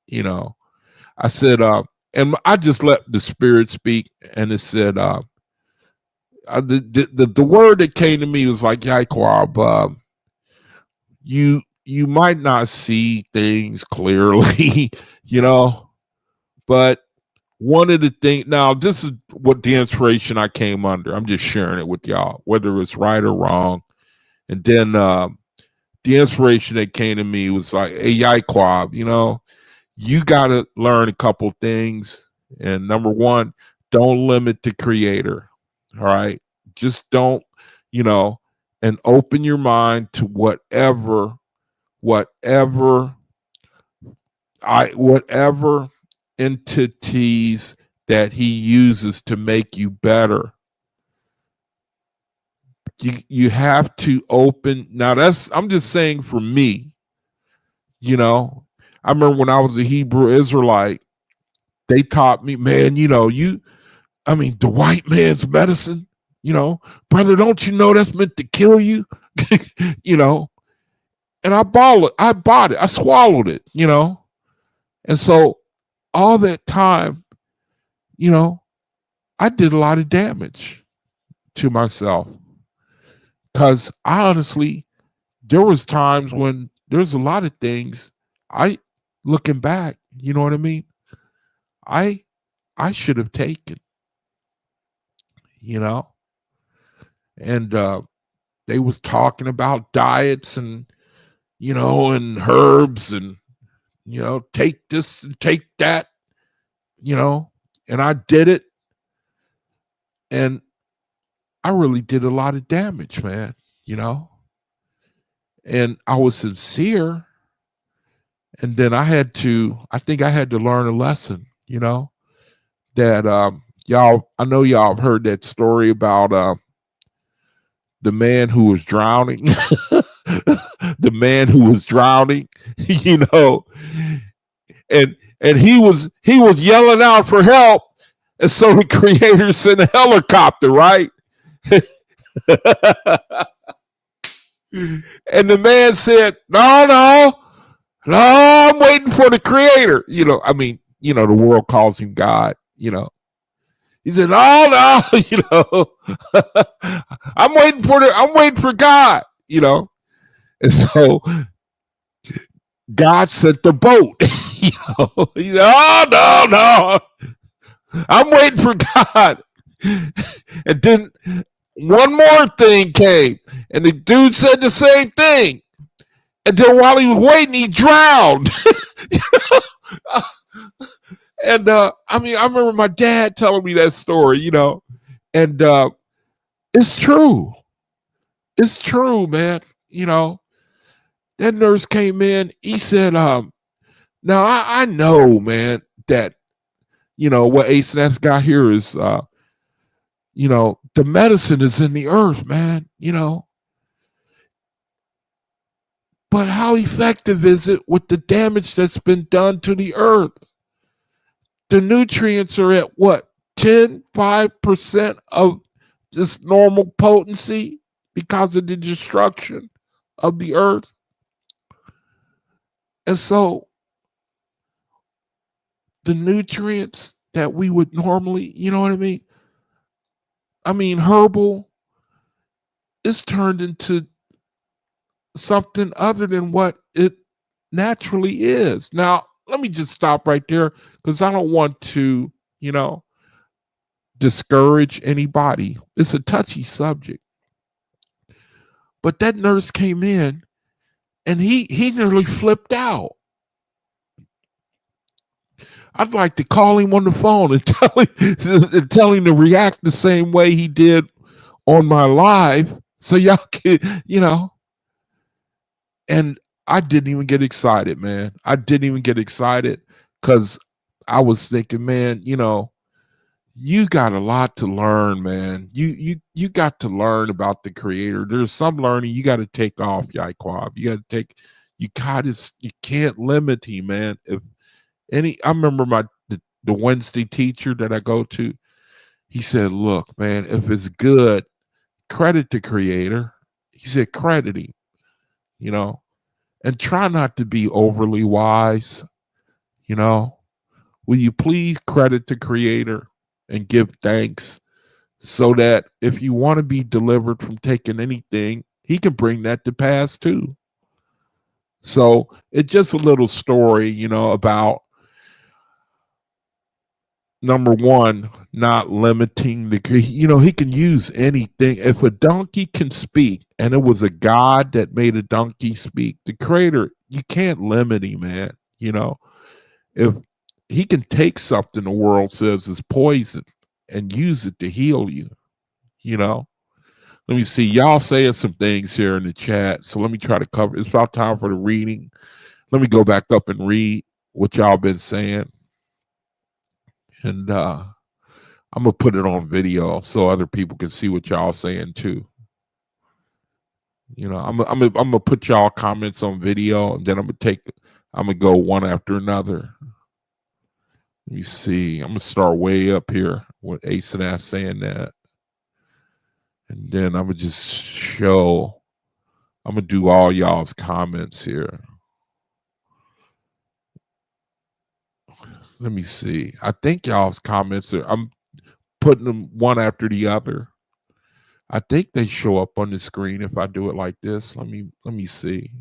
you know. I said, and I just let the spirit speak, and it said, the word that came to me was like, Yaquab, you might not see things clearly, you know, but one of the things, now this is what the inspiration I came under. I'm just sharing it with y'all, whether it's right or wrong. And then the inspiration that came to me was like, hey, Yaquab, you know, you got to learn a couple things. And number one, don't limit the creator. All right. Just don't, you know, and open your mind to whatever entities that he uses to make you better. You have to open. Now I'm just saying for me, you know, I remember when I was a Hebrew Israelite, they taught me, man, you know, the white man's medicine, you know, brother, don't you know that's meant to kill you? You know, and I bought it, I swallowed it, you know. And so all that time, you know, I did a lot of damage to myself. Because I honestly, there was times when there's a lot of things looking back, you know what I mean? I should have taken, you know, and they was talking about diets and, you know, and herbs and, you know, take this and take that, you know, and I did it. And I really did a lot of damage, man, you know, and I was sincere. And then I think I had to learn a lesson, you know, that I know y'all have heard that story about the man who was drowning. The man who was drowning, you know, and he was yelling out for help, and so the creator sent a helicopter, right? And the man said, no, I'm waiting for the creator. You know, you know, the world calls him God, you know. He said, no, you know, I'm waiting for God, you know. And so God sent the boat. You know, he said, oh no, I'm waiting for God. And then one more thing came, and the dude said the same thing. And then while he was waiting, he drowned. And I remember my dad telling me that story, you know, and it's true. It's true, man. You know, that nurse came in. He said, now I know, man, that, you know, what Ace and F's got here is, you know, the medicine is in the earth, man. You know, But how effective is it with the damage that's been done to the earth? The nutrients are at what, 5% of just normal potency because of the destruction of the earth. And so the nutrients that we would normally, you know what I mean? I mean, herbal is turned into something other than what it naturally is. Now, let me just stop right there because I don't want to, discourage anybody. It's a touchy subject. But that nurse came in and he nearly flipped out. I'd like to call him on the phone and tell him to react the same way he did on my live so y'all can, and I didn't even get excited, man. I didn't even get excited because I was thinking, man, you got a lot to learn, man. You got to learn about the creator. There's some learning you got to take off, Yaquab. You can't limit him, man. I remember the Wednesday teacher that I go to, he said, look, man, if it's good, credit the creator. He said, credit him, and try not to be overly wise, Will you please credit the creator and give thanks so that if you want to be delivered from taking anything, he can bring that to pass too. So it's just a little story, about number one, not limiting he can use anything. If a donkey can speak and it was a god that made a donkey speak, the creator, you can't limit him, man. If he can take something the world says is poison and use it to heal you, Let me see. Y'all saying some things here in the chat. So let me try to cover. It's about time for the reading. Let me go back up and read what y'all been saying. And I'm gonna put it on video so other people can see what y'all saying too. I'm gonna put y'all comments on video, and then I'm gonna go one after another. Let me see. I'm gonna start way up here with Ace and F saying that, and then I'm gonna just show. I'm gonna do all y'all's comments here. Let me see. I think y'all's comments I'm putting them one after the other. I think they show up on the screen if I do it like this. Let me see.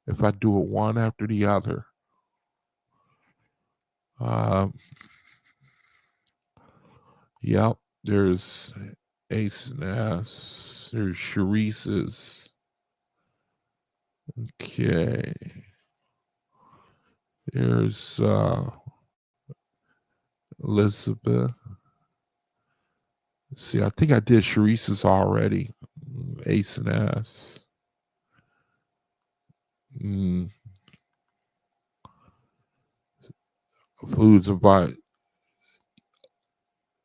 If I do it one after the other. Yep, there's Ace and S. There's Sharice's. Okay. There's Elizabeth. See, I think I did Sharice's already. Ace and S. Foods and vitamins.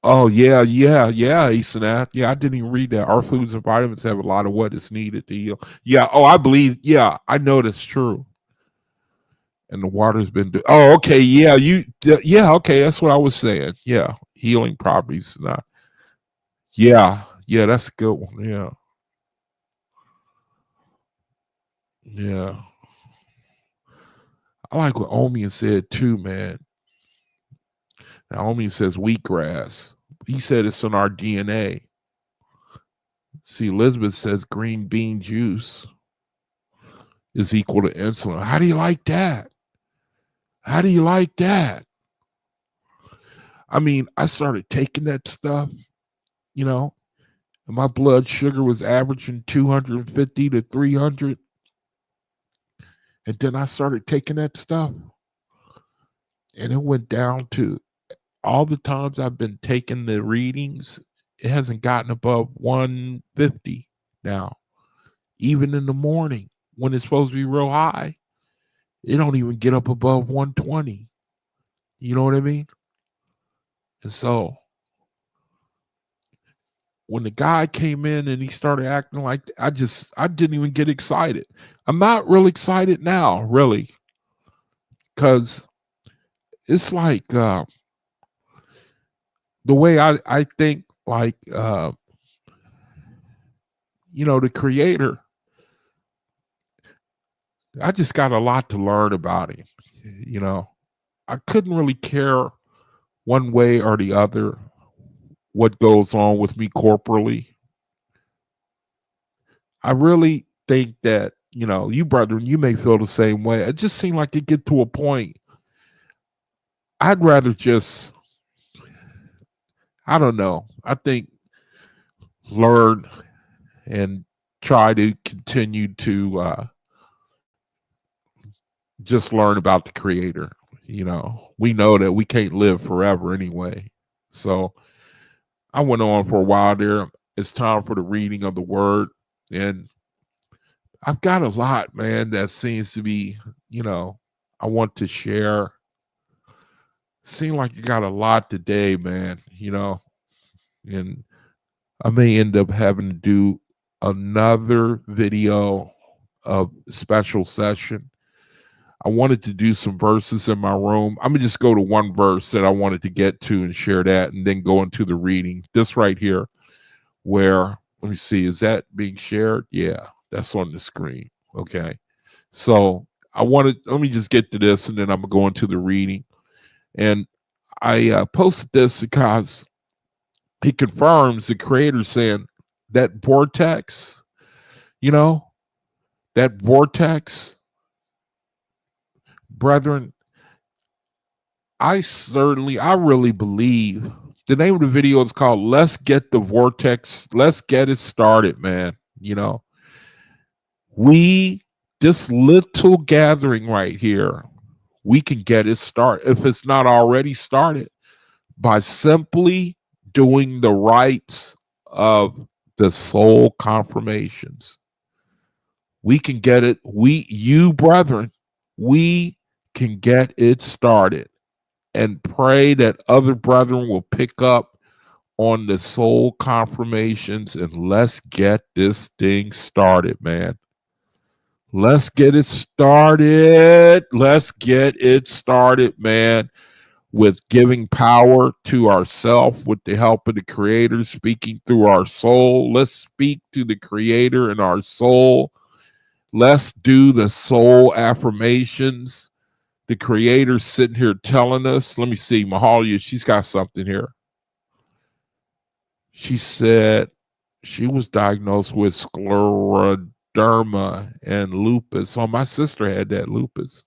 Oh yeah, Ace and S. Yeah, I didn't even read that. Our foods and vitamins have a lot of what is needed to heal. Yeah. Oh, I believe. Yeah, I know that's true. And the water's been. Oh, okay. Yeah, Yeah, okay. That's what I was saying. Yeah, healing properties. Yeah, that's a good one. Yeah. Yeah. I like what Omian said too, man. Now Omian says wheatgrass. He said it's in our DNA. See, Elizabeth says green bean juice is equal to insulin. How do you like that? How do you like that? I mean, I started taking that stuff, and my blood sugar was averaging 250 to 300. And then I started taking that stuff, and it went down to all the times I've been taking the readings, it hasn't gotten above 150 now. Even in the morning when it's supposed to be real high, it don't even get up above 120. You know what I mean? And so when the guy came in and he started acting like, I didn't even get excited. I'm not really excited now, really, because it's like the way I think, like, the creator, I just got a lot to learn about him. I couldn't really care one way or the other what goes on with me corporally. I really think that, you brethren, you may feel the same way. It just seemed like it get to a point. I'd rather just, I don't know. I think learn and try to continue to just learn about the creator. We know that we can't live forever anyway. So I went on for a while there. It's time for the reading of the word. And I've got a lot, man, that seems to be, I want to share. Seem like you got a lot today, man, and I may end up having to do another video of special session. I wanted to do some verses in my room. I'm gonna just go to one verse that I wanted to get to and share that, and then go into the reading. This right here, where, let me see, is that being shared? Yeah, that's on the screen. Okay. So let me just get to this, and then I'm gonna go into the reading. And I posted this because he confirms the creator saying that vortex, that vortex, brethren, I really believe the name of the video is called Let's Get the Vortex. Let's get it started, man. This little gathering right here, we can get it started, if it's not already started, by simply doing the rites of the soul confirmations. We can get it. You brethren, we can get it started, and pray that other brethren will pick up on the soul confirmations, and let's get this thing started, man. Let's get it started. Let's get it started, man, with giving power to ourselves with the help of the creator, speaking through our soul. Let's speak to the creator in our soul. Let's do the soul affirmations. The creator's sitting here telling us. Let me see, Mahalia, she's got something here. She said she was diagnosed with scleroderma and lupus. Oh, my sister had that, lupus.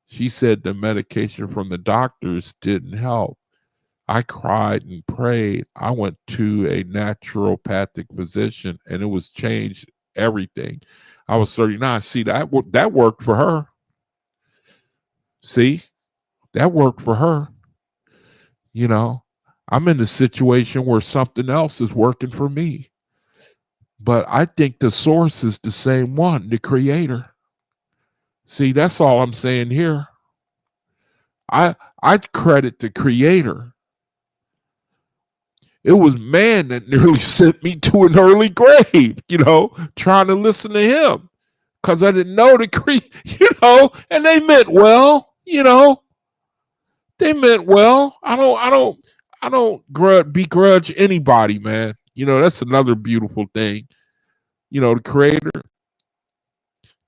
She said the medication from the doctors didn't help. I cried and prayed. I went to a naturopathic physician, and it was changed everything. I was 39. See, that worked for her. See, that worked for her. I'm in a situation where something else is working for me. But I think the source is the same one, the creator. See, that's all I'm saying here. I credit the creator. It was man that nearly sent me to an early grave, trying to listen to him, because I didn't know and they meant well, they meant well. I don't begrudge anybody, man. That's another beautiful thing. The creator,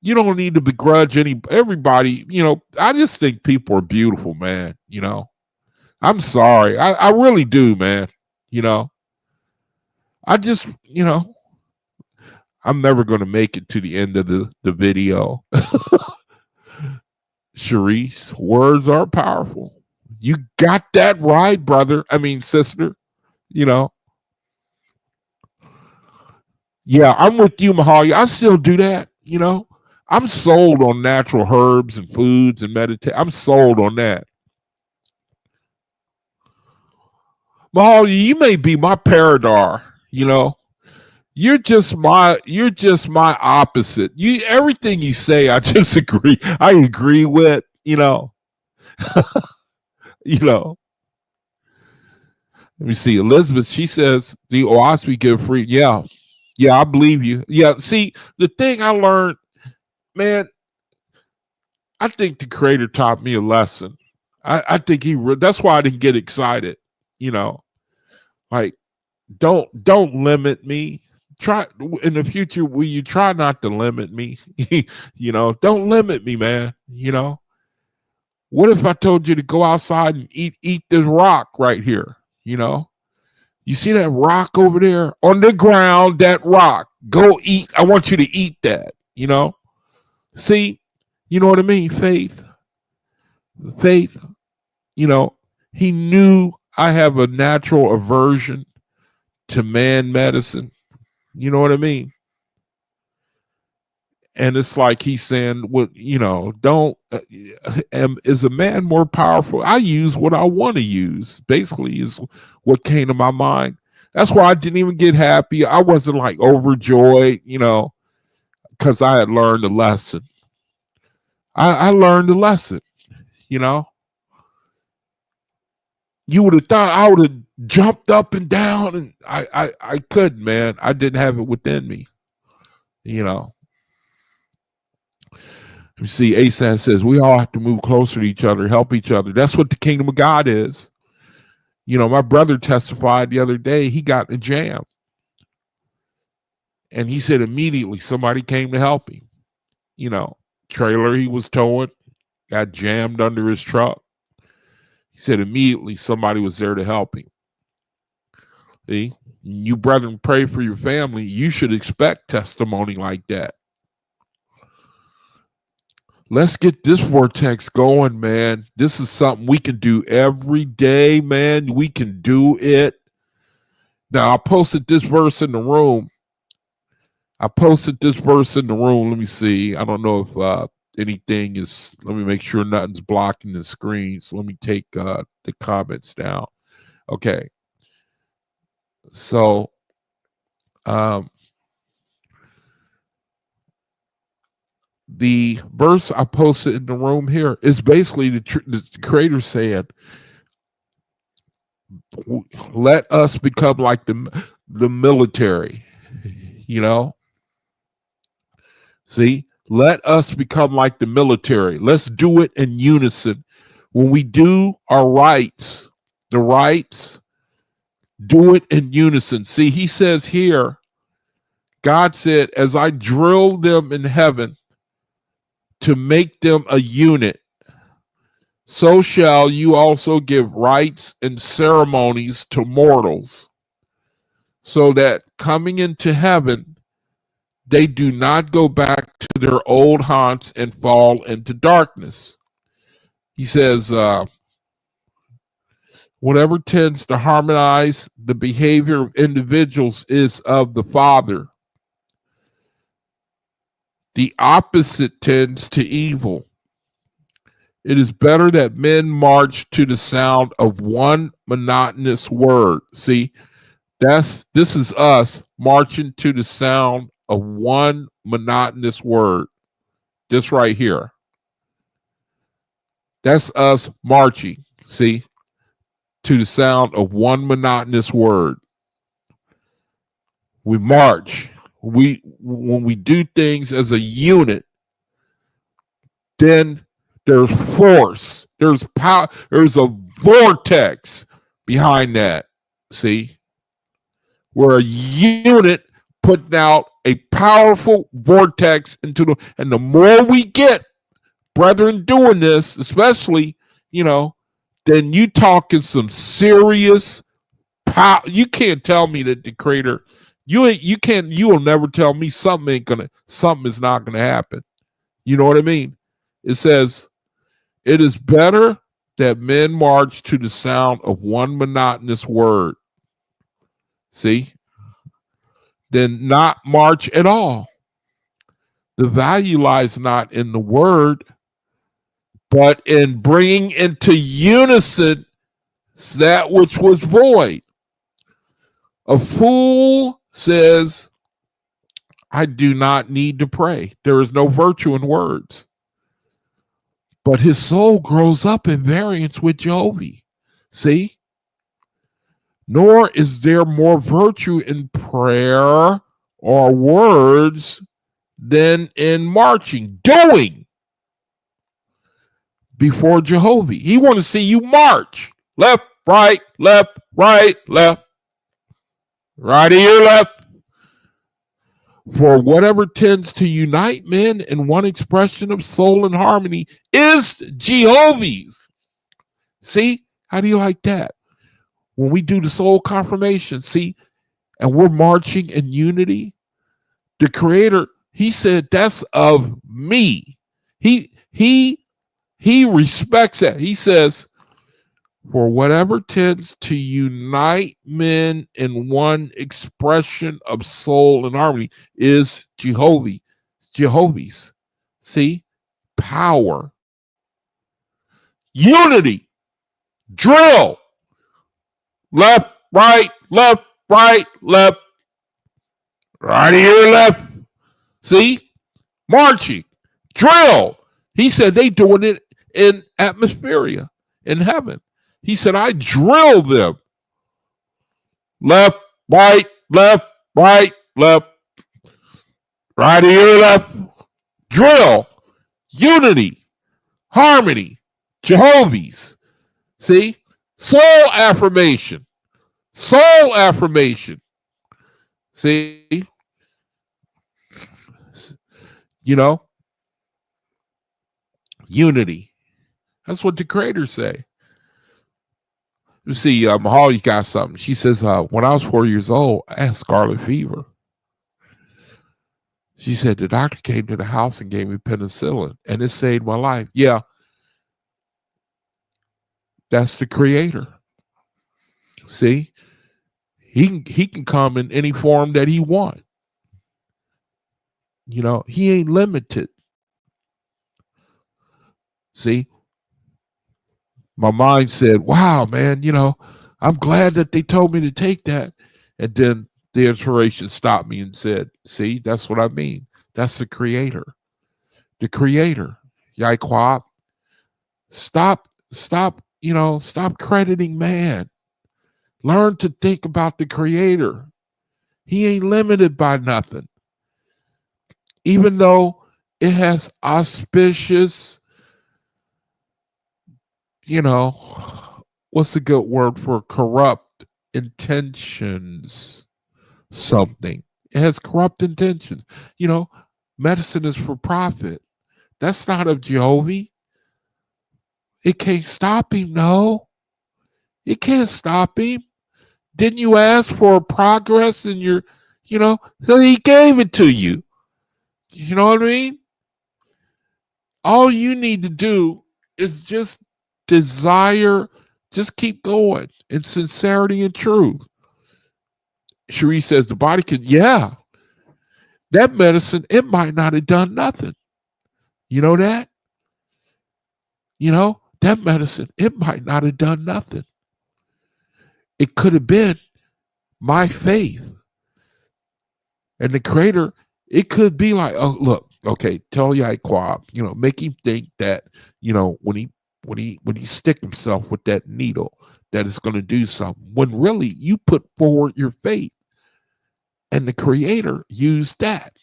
you don't need to begrudge everybody. I just think people are beautiful, man. I'm sorry. I really do, man. I just, I'm never going to make it to the end of the video. Sharice, words are powerful. You got that right, brother. I mean, sister, Yeah, I'm with you, Mahalia. I still do that, I'm sold on natural herbs and foods and meditate. I'm sold on that. Mahalia, you may be my paradar, You're just my opposite. Everything you say, I just agree. I agree with, Let me see. Elizabeth, she says the OAHSPE give free. Yeah. Yeah, I believe you. Yeah. See, the thing I learned, man, I think the creator taught me a lesson. I think that's why I didn't get excited. You know, like don't limit me. Try in the future, will you try not to limit me? You know, don't limit me, man. You know, what if I told you to go outside and eat this rock right here? You know, you see that rock over there on the ground, that rock, go eat. I want you to eat that, you know? See, you know what I mean? Faith, you know, he knew I have a natural aversion to man medicine. You know what I mean? And it's like he's saying, "What you know? Don't is a man more powerful? I use what I want to use. Basically, is what came to my mind. That's why I didn't even get happy. I wasn't like overjoyed, you know, because I had learned a lesson. I learned a lesson. You know, you would have thought I would have jumped up and down, and I couldn't, man. I didn't have it within me. You know." You see, Asaph says we all have to move closer to each other, help each other. That's what the kingdom of God is. You know, my brother testified the other day, he got in a jam. And he said immediately somebody came to help him. You know, trailer he was towing got jammed under his truck. He said immediately somebody was there to help him. See, you brethren pray for your family. You should expect testimony like that. Let's get this vortex going, man. This is something we can do every day, man. We can do it. Now, I posted this verse in the room. Let me see. I don't know if anything is, let me make sure nothing's blocking the screen. So let me take the comments down. Okay. So, the verse I posted in the room here is basically the creator said, let us become like the military, you know? See, let us become like the military. Let's do it in unison. When we do our rights, the rights, do it in unison. See, he says here, God said, as I drill them in heaven to make them a unit, so shall you also give rites and ceremonies to mortals, so that coming into heaven, they do not go back to their old haunts and fall into darkness. He says, whatever tends to harmonize the behavior of individuals is of the Father. The opposite tends to evil. It is better that men march to the sound of one monotonous word. See, this is us marching to the sound of one monotonous word. This right here. That's us marching, see, to the sound of one monotonous word. We march. When we do things as a unit, then there's force, there's power, there's a vortex behind that. See, we're a unit putting out a powerful vortex into and the more we get, brethren, doing this, especially, you know, then you talking some serious power. You can't tell me that the creator, you will never tell me something is not gonna happen. You know what I mean? It says, it is better that men march to the sound of one monotonous word. See? Than not march at all. The value lies not in the word, but in bringing into unison that which was void. A fool says, I do not need to pray. There is no virtue in words. But his soul grows up in variance with Jehovah. See? Nor is there more virtue in prayer or words than in marching, doing before Jehovah. He want to see you march. Left, right, left, right, left. Right ear, left. For whatever tends to unite men in one expression of soul and harmony is Jehovah's. See? How do you like that? When we do the soul confirmation, see, and we're marching in unity, the Creator, he said, that's of me. He respects that. He says, for whatever tends to unite men in one expression of soul and harmony is Jehovah's. See? Power. Unity. Drill. Left, right, left, right, left. Right here, left. See? Marching. Drill. He said they doing it in atmosphere, in heaven. He said, I drill them. Left, right, left, right, left. Right here, left. Drill. Unity. Harmony. Jehovah's. See? Soul affirmation. Soul affirmation. See? You know? Unity. That's what the Creator say. You see, Mahal, you got something. She says, when I was 4 years old, I had scarlet fever. She said, the doctor came to the house and gave me penicillin, and it saved my life. Yeah. That's the Creator. See? He can come in any form that he wants. You know, he ain't limited. See? My mind said, wow, man, you know, I'm glad that they told me to take that. And then the inspiration stopped me and said, see, that's what I mean. That's the Creator. The Creator. Yaikwab. Stop, stop crediting man. Learn to think about the Creator. He ain't limited by nothing. Even though it has auspicious, what's a good word for corrupt intentions? Something. It has corrupt intentions. Medicine is for profit. That's not of Jehovah. It can't stop him, no. It can't stop him. Didn't you ask for progress in your, so he gave it to you. You know what I mean? All you need to do is just desire, just keep going in sincerity and truth. Cherie says the body can, yeah. That medicine, it might not have done nothing. You know that? That medicine, it might not have done nothing. It could have been my faith. And the Creator, it could be like, oh, look, okay, tell Yaikwab, make him think that, when he stick himself with that needle, that it's going to do something. When really you put forward your faith. And the Creator used that.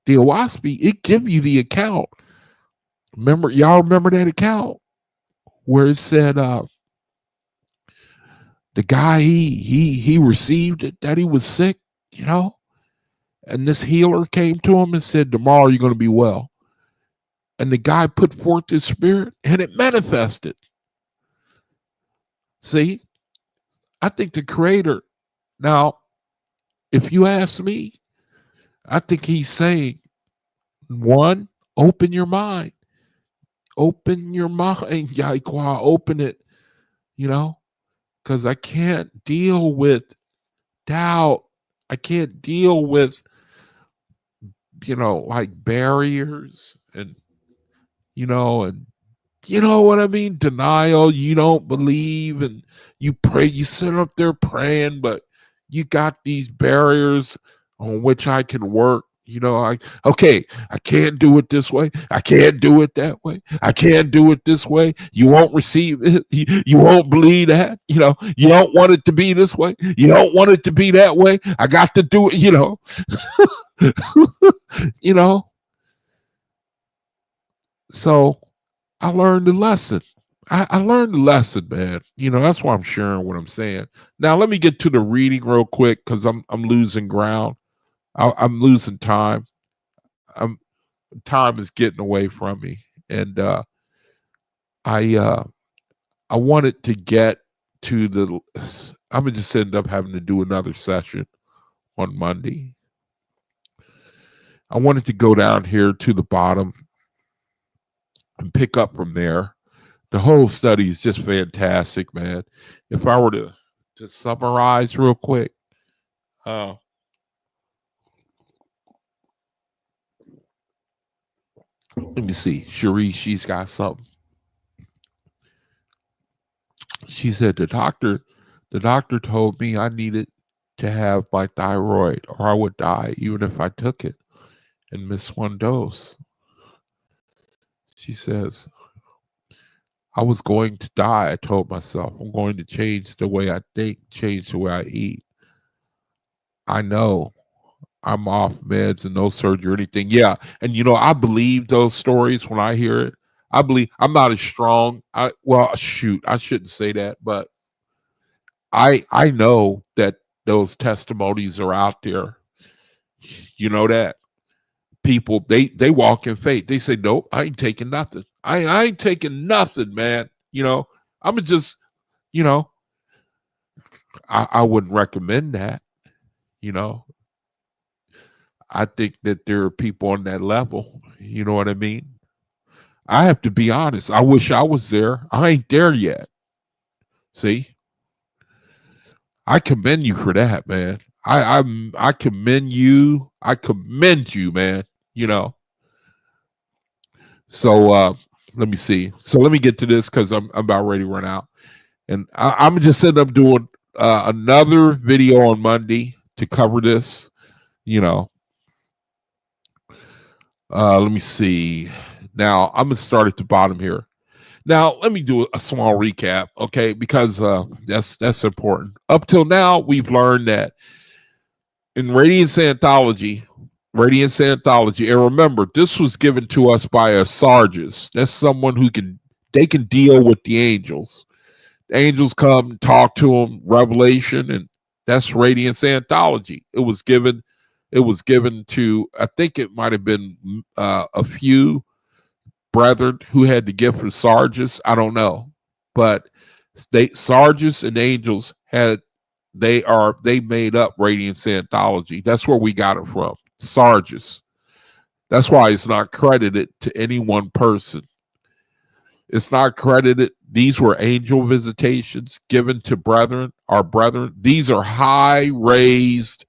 The OAHSPE, it give you the account. Y'all remember that account where it said the guy he received it, that he was sick, and this healer came to him and said, tomorrow you're going to be well. And the guy put forth his spirit and it manifested. See, I think the Creator, now, if you ask me, I think he's saying, one, open your mind. Open your mind, Yaikwah. Open it, because I can't deal with doubt. I can't deal with, like barriers and, and you know what I mean? Denial. You don't believe and you pray. You sit up there praying, but you got these barriers on which I can work. You know, I can't do it this way. I can't do it that way. I can't do it this way. You won't receive it. You won't believe that. You know, you don't want it to be this way. You don't want it to be that way. I got to do it, you know. You know. So I learned the lesson. I learned the lesson, man. You know, that's why I'm sharing what I'm saying. Now let me get to the reading real quick because I'm losing ground. I'm losing time. I'm Time is getting away from me, and I wanted to get to the. I'm gonna just end up having to do another session on Monday. I wanted to go down here to the bottom and pick up from there. The whole study is just fantastic, man. If I were to summarize real quick, let me see. Cherie, she's got something. She said the doctor told me I needed to have my thyroid or I would die even if I took it and miss one dose. She says, I was going to die. I told myself I'm going to change the way I think, change the way I eat. I know I'm off meds and no surgery or anything. Yeah. And you know, I believe those stories when I hear it. I believe I'm not as strong. I shouldn't say that, but I know that those testimonies are out there. You know that people they walk in faith. They say, nope, I ain't taking nothing. I ain't taking nothing, man. You know, I'm just, you know, I wouldn't recommend that. You know, I think that there are people on that level. You know what I mean? I have to be honest. I wish I was there. I ain't there yet. See, I commend you for that, man. I commend you. I commend you, man. You know. So let me see. So let me get to this because I'm about ready to run out, and I'm just end up doing another video on Monday to cover this. You know. Let me see. Now I'm gonna start at the bottom here. Now, let me do a small recap, okay? Because that's important. Up till now, we've learned that in Radiance Anthology, and remember, this was given to us by a Sargis. That's someone who can deal with the angels. The angels come, talk to them, revelation, and that's Radiance Anthology. It was given to, I think it might have been a few brethren who had the gift of Sargis. I don't know, but Sargis and angels they made up Radiance Anthology. That's where we got it from, Sargis. That's why it's not credited to any one person. It's not credited. These were angel visitations given to our brethren. These are high raised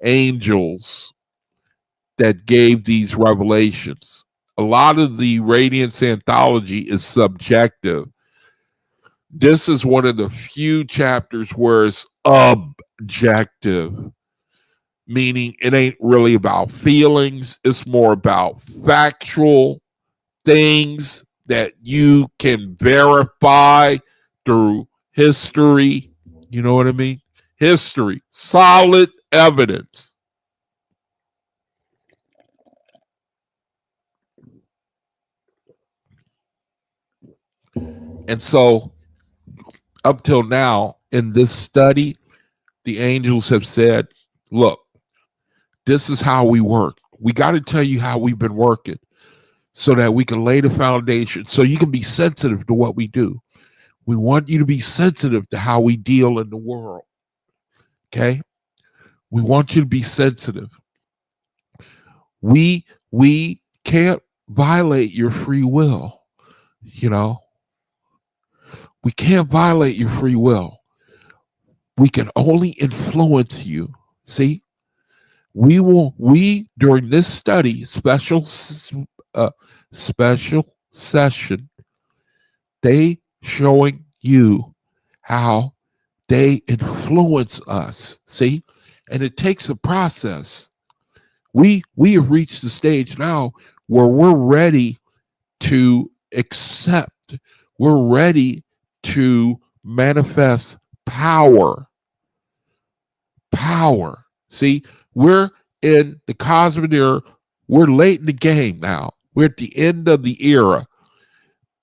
angels that gave these revelations. A lot of the Radiance Anthology is subjective. This is one of the few chapters where it's objective, meaning it ain't really about feelings. It's more about factual things that you can verify through history. You know what I mean? History, solid evidence. And so, up till now, in this study, the angels have said, look, this is how we work. We got to tell you how we've been working so that we can lay the foundation, so you can be sensitive to what we do. We want you to be sensitive to how we deal in the world. Okay? We want you to be sensitive. We can't violate your free will. You know, we can't violate your free will. We can only influence you. See, we during this study, special session, they showing you how they influence us. See, and it takes a process. We have reached the stage now where we're ready to accept. We're ready to manifest power. Power. See, we're in the cosmic era. We're late in the game now. We're at the end of the era.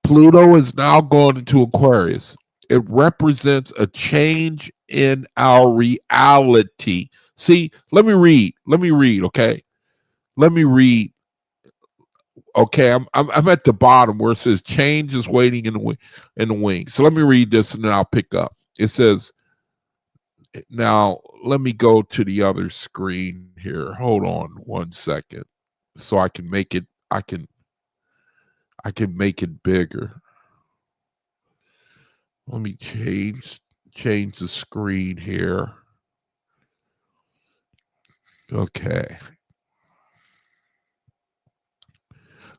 Pluto is now going into Aquarius. It represents a change in our reality. See, let me read. Okay. Let me read. Okay, I'm at the bottom where it says change is waiting in the wing. So let me read this and then I'll pick up. It says, now let me go to the other screen here. Hold on 1 second, so I can make it. I can make it bigger. Let me change the screen here. Okay.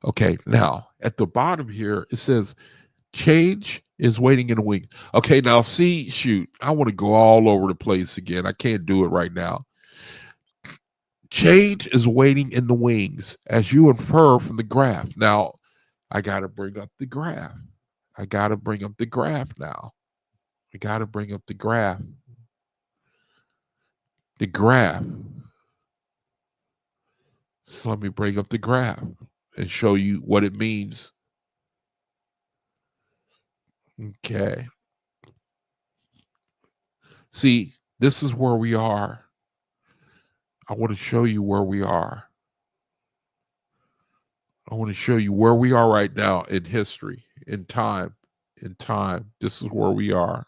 Okay, now at the bottom here, it says change is waiting in the wings. Okay, now see, shoot, I want to go all over the place again. I can't do it right now. Change is waiting in the wings, as you infer from the graph. Now, I got to bring up the graph. I got to bring up the graph now. I got to bring up the graph. The graph. So let me bring up the graph and show you what it means. Okay. See, this is where we are. I want to show you where we are. I want to show you where we are right now in history, in time. In time. This is where we are.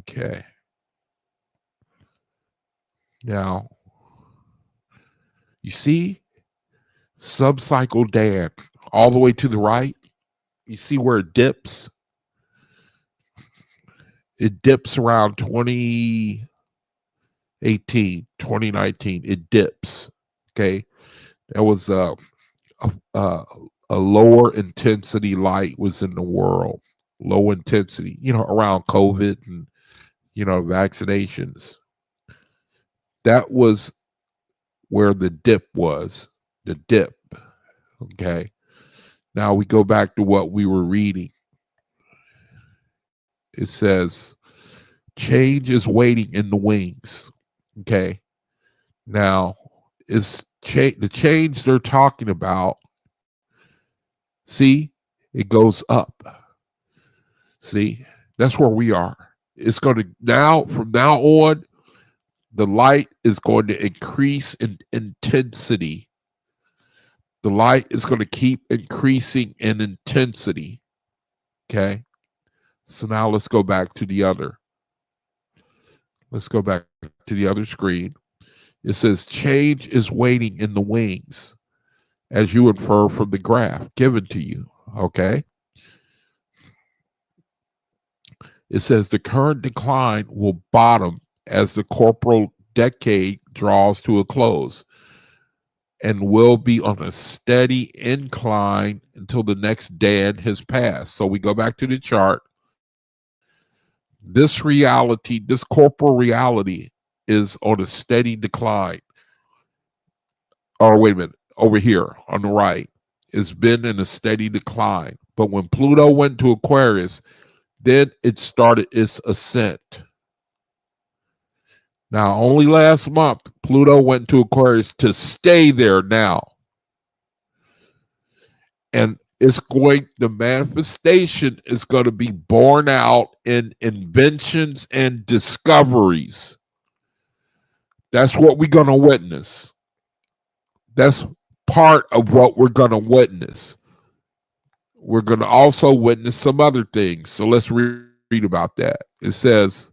Okay. Now, you see subcycle Dan all the way to the right? You see where it dips? It dips around 2018, 2019. It dips. Okay. That was a lower intensity light was in the world. Low intensity, around COVID and, vaccinations. That was where the dip was. The dip. Okay. Now we go back to what we were reading. It says, change is waiting in the wings. Okay. Now, the change they're talking about. See, it goes up. See, that's where we are. It's going to from now on, the light is going to increase in intensity. The light is going to keep increasing in intensity. Okay. So now let's go back to the other. Let's go back to the other screen. It says change is waiting in the wings, as you infer from the graph given to you. Okay. It says the current decline will bottom as the corporal decade draws to a close and will be on a steady incline until the next Dan has passed. So we go back to the chart. This reality, this corporal reality, is on a steady decline. Or wait a minute, over here on the right, it's been in a steady decline. But when Pluto went to Aquarius, then it started its ascent. Now, only last month, Pluto went to Aquarius to stay there now. And the manifestation is going to be born out in inventions and discoveries. That's what we're going to witness. That's part of what we're going to witness. We're going to also witness some other things. So let's read about that. It says,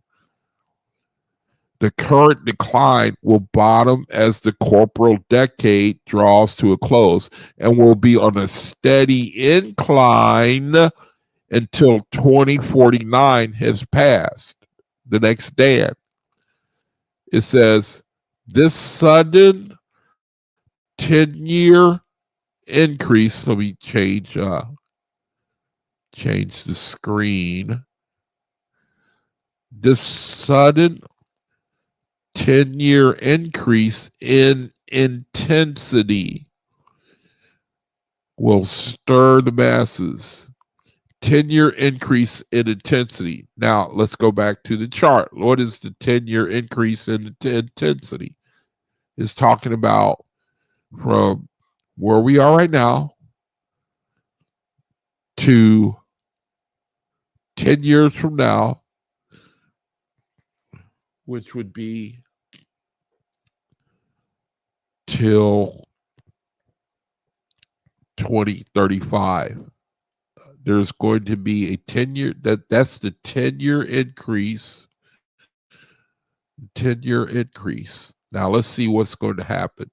the current decline will bottom as the corporal decade draws to a close and will be on a steady incline until 2049 has passed, the next day. It says, this sudden 10-year increase, let me change the screen. This sudden 10-year increase in intensity will stir the masses. 10-year increase in intensity. Now, let's go back to the chart. What is the 10-year increase in intensity? It's talking about from where we are right now to 10 years from now, which would be till 2035. There's going to be a 10-year, that's the 10-year increase. 10-year increase. Now let's see what's going to happen.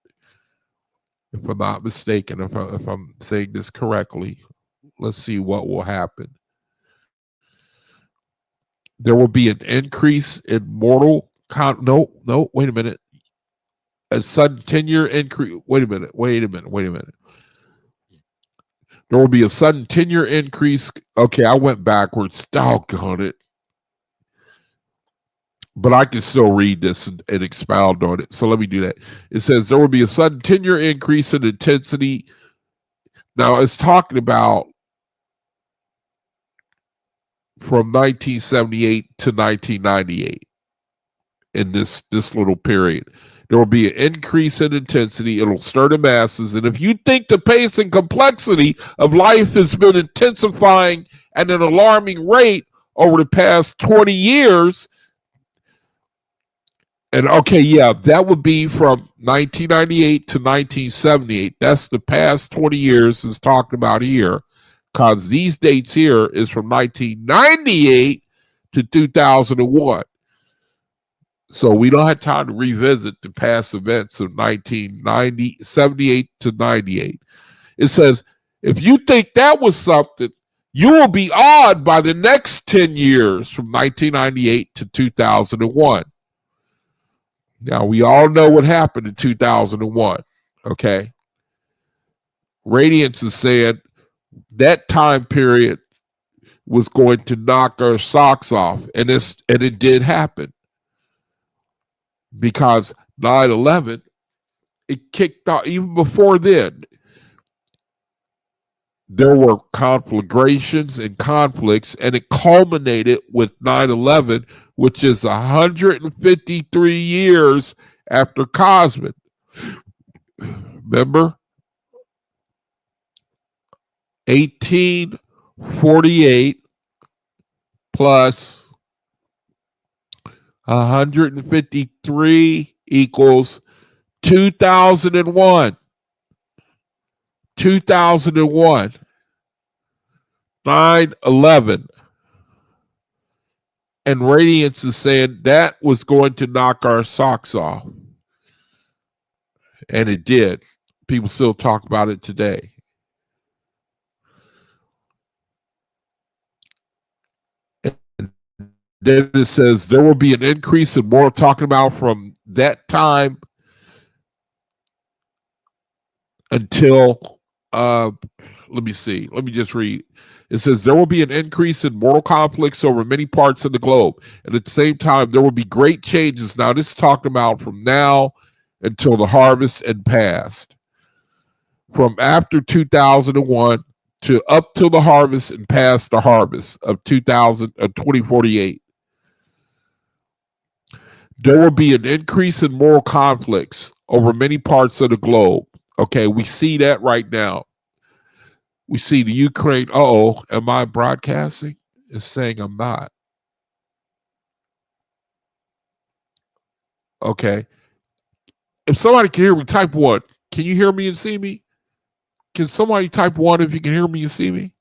If I'm not mistaken, if I'm saying this correctly, let's see what will happen. There will be an increase in mortal count. No, wait a minute. A sudden 10-year increase. Wait a minute. There will be a sudden 10-year increase. Okay, I went backwards. Doggone it. But I can still read this and expound on it. So let me do that. It says there will be a sudden 10-year increase in intensity. Now it's talking about from 1978 to 1998 in this little period. There will be an increase in intensity. It'll stir the masses. And if you think the pace and complexity of life has been intensifying at an alarming rate over the past 20 years, and okay, yeah, that would be from 1998 to 1978. That's the past 20 years is talked about here, because these dates here is from 1998 to 2001. So we don't have time to revisit the past events of 78 to 98. It says, if you think that was something, you will be awed by the next 10 years from 1998 to 2001. Now, we all know what happened in 2001, okay? Radiance is saying that time period was going to knock our socks off, and it did happen. Because 9/11, it kicked off. Even before then, there were conflagrations and conflicts, and it culminated with 9/11, which is 153 years after Cosmin. Remember? 1848 plus 153 equals 2001. 2001. 9/11. And Radiance is saying that was going to knock our socks off. And it did. People still talk about it today. Then it says there will be an increase in more, talking about from that time until, let me see. Let me just read. It says there will be an increase in mortal conflicts over many parts of the globe. And at the same time, there will be great changes. Now, this is talking about from now until the harvest and past. From after 2001 to up till the harvest and past the harvest of 2048. There will be an increase in moral conflicts over many parts of the globe. Okay, we see that right now. We see the Ukraine. Am I broadcasting? It's saying I'm not. Okay. If somebody can hear me, type 1. Can you hear me and see me? Can somebody type 1 if you can hear me and see me?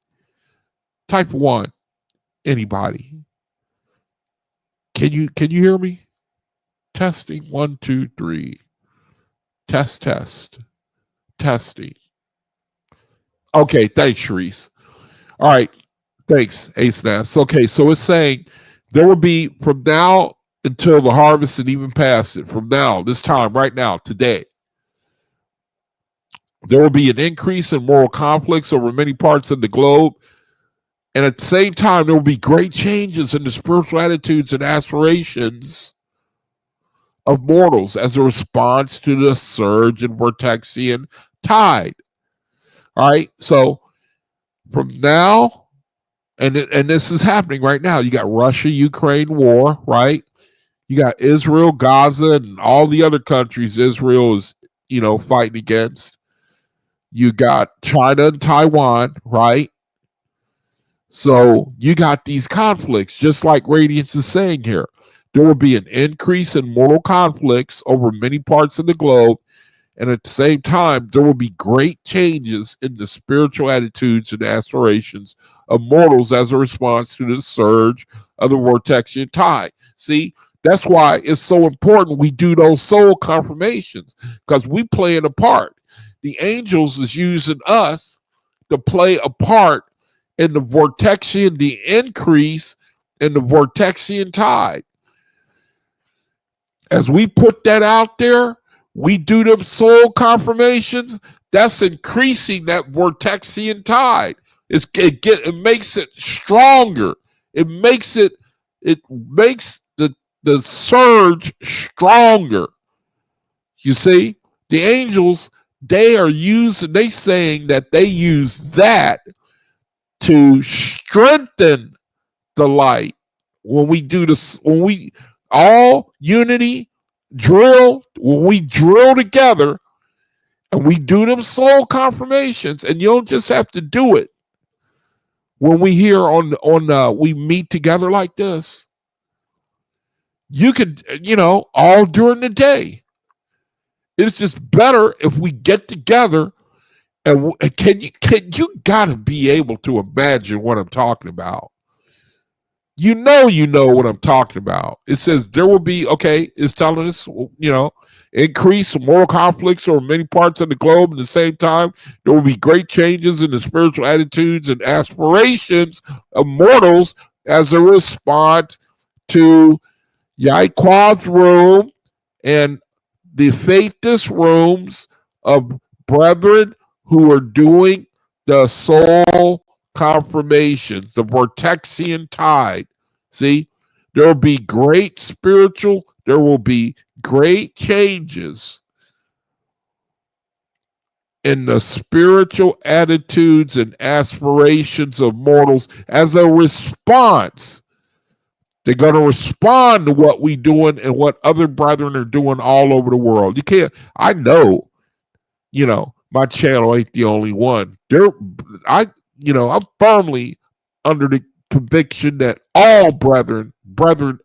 Type 1. Anybody? Can you hear me? Testing. 1, 2, 3. Test. Testing. Okay, thanks, Sharice. All right, thanks, AceNAS. Okay, so it's saying there will be from now until the harvest and even past it, from now, this time, right now, today, there will be an increase in moral conflicts over many parts of the globe. And at the same time, there will be great changes in the spiritual attitudes and aspirations of mortals as a response to the surge in vortexian tide. All right, so from now, and this is happening right now. You got Russia-Ukraine war, right? You got Israel, Gaza, and all the other countries Israel is, fighting against. You got China and Taiwan, right? So you got these conflicts, just like Radiance is saying here. There will be an increase in mortal conflicts over many parts of the globe. And at the same time, there will be great changes in the spiritual attitudes and aspirations of mortals as a response to the surge of the vortexian tide. See, that's why it's so important we do those soul confirmations, because we playing a part. The angels is using us to play a part in the vortexian, the increase in the vortexian tide. As we put that out there, we do the soul confirmations, that's increasing that vortexian tide. It makes it stronger. It makes the surge stronger. You see, the angels, they saying that they use that to strengthen the light. When we do this, when we all unity drill, when we drill together and we do them soul confirmations, and you don't just have to do it when we here we meet together like this. You could, all during the day. It's just better if we get together. And can you gotta be able to imagine what I'm talking about? You know what I'm talking about. It says there will be, it's telling us, increase moral conflicts over many parts of the globe. At the same time, there will be great changes in the spiritual attitudes and aspirations of mortals as a response to Yahqua's room and the faithless rooms of brethren who are doing the soul confirmations, the vortexian tide. See, there will be there will be great changes in the spiritual attitudes and aspirations of mortals as a response. They're going to respond to what we're doing and what other brethren are doing all over the world. I know, my channel ain't the only one. I'm firmly under the conviction that all brethren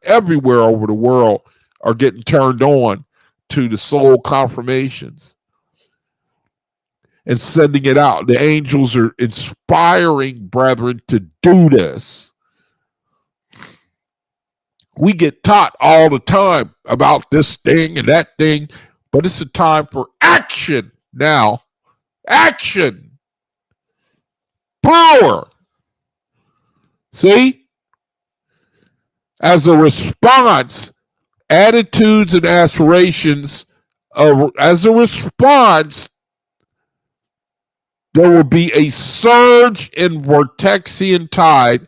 everywhere over the world are getting turned on to the soul confirmations and sending it out. The angels are inspiring brethren to do this. We get taught all the time about this thing and that thing, but it's a time for action now. Action. Power. See? As a response, attitudes and aspirations, as a response, there will be a surge in vortexian tide.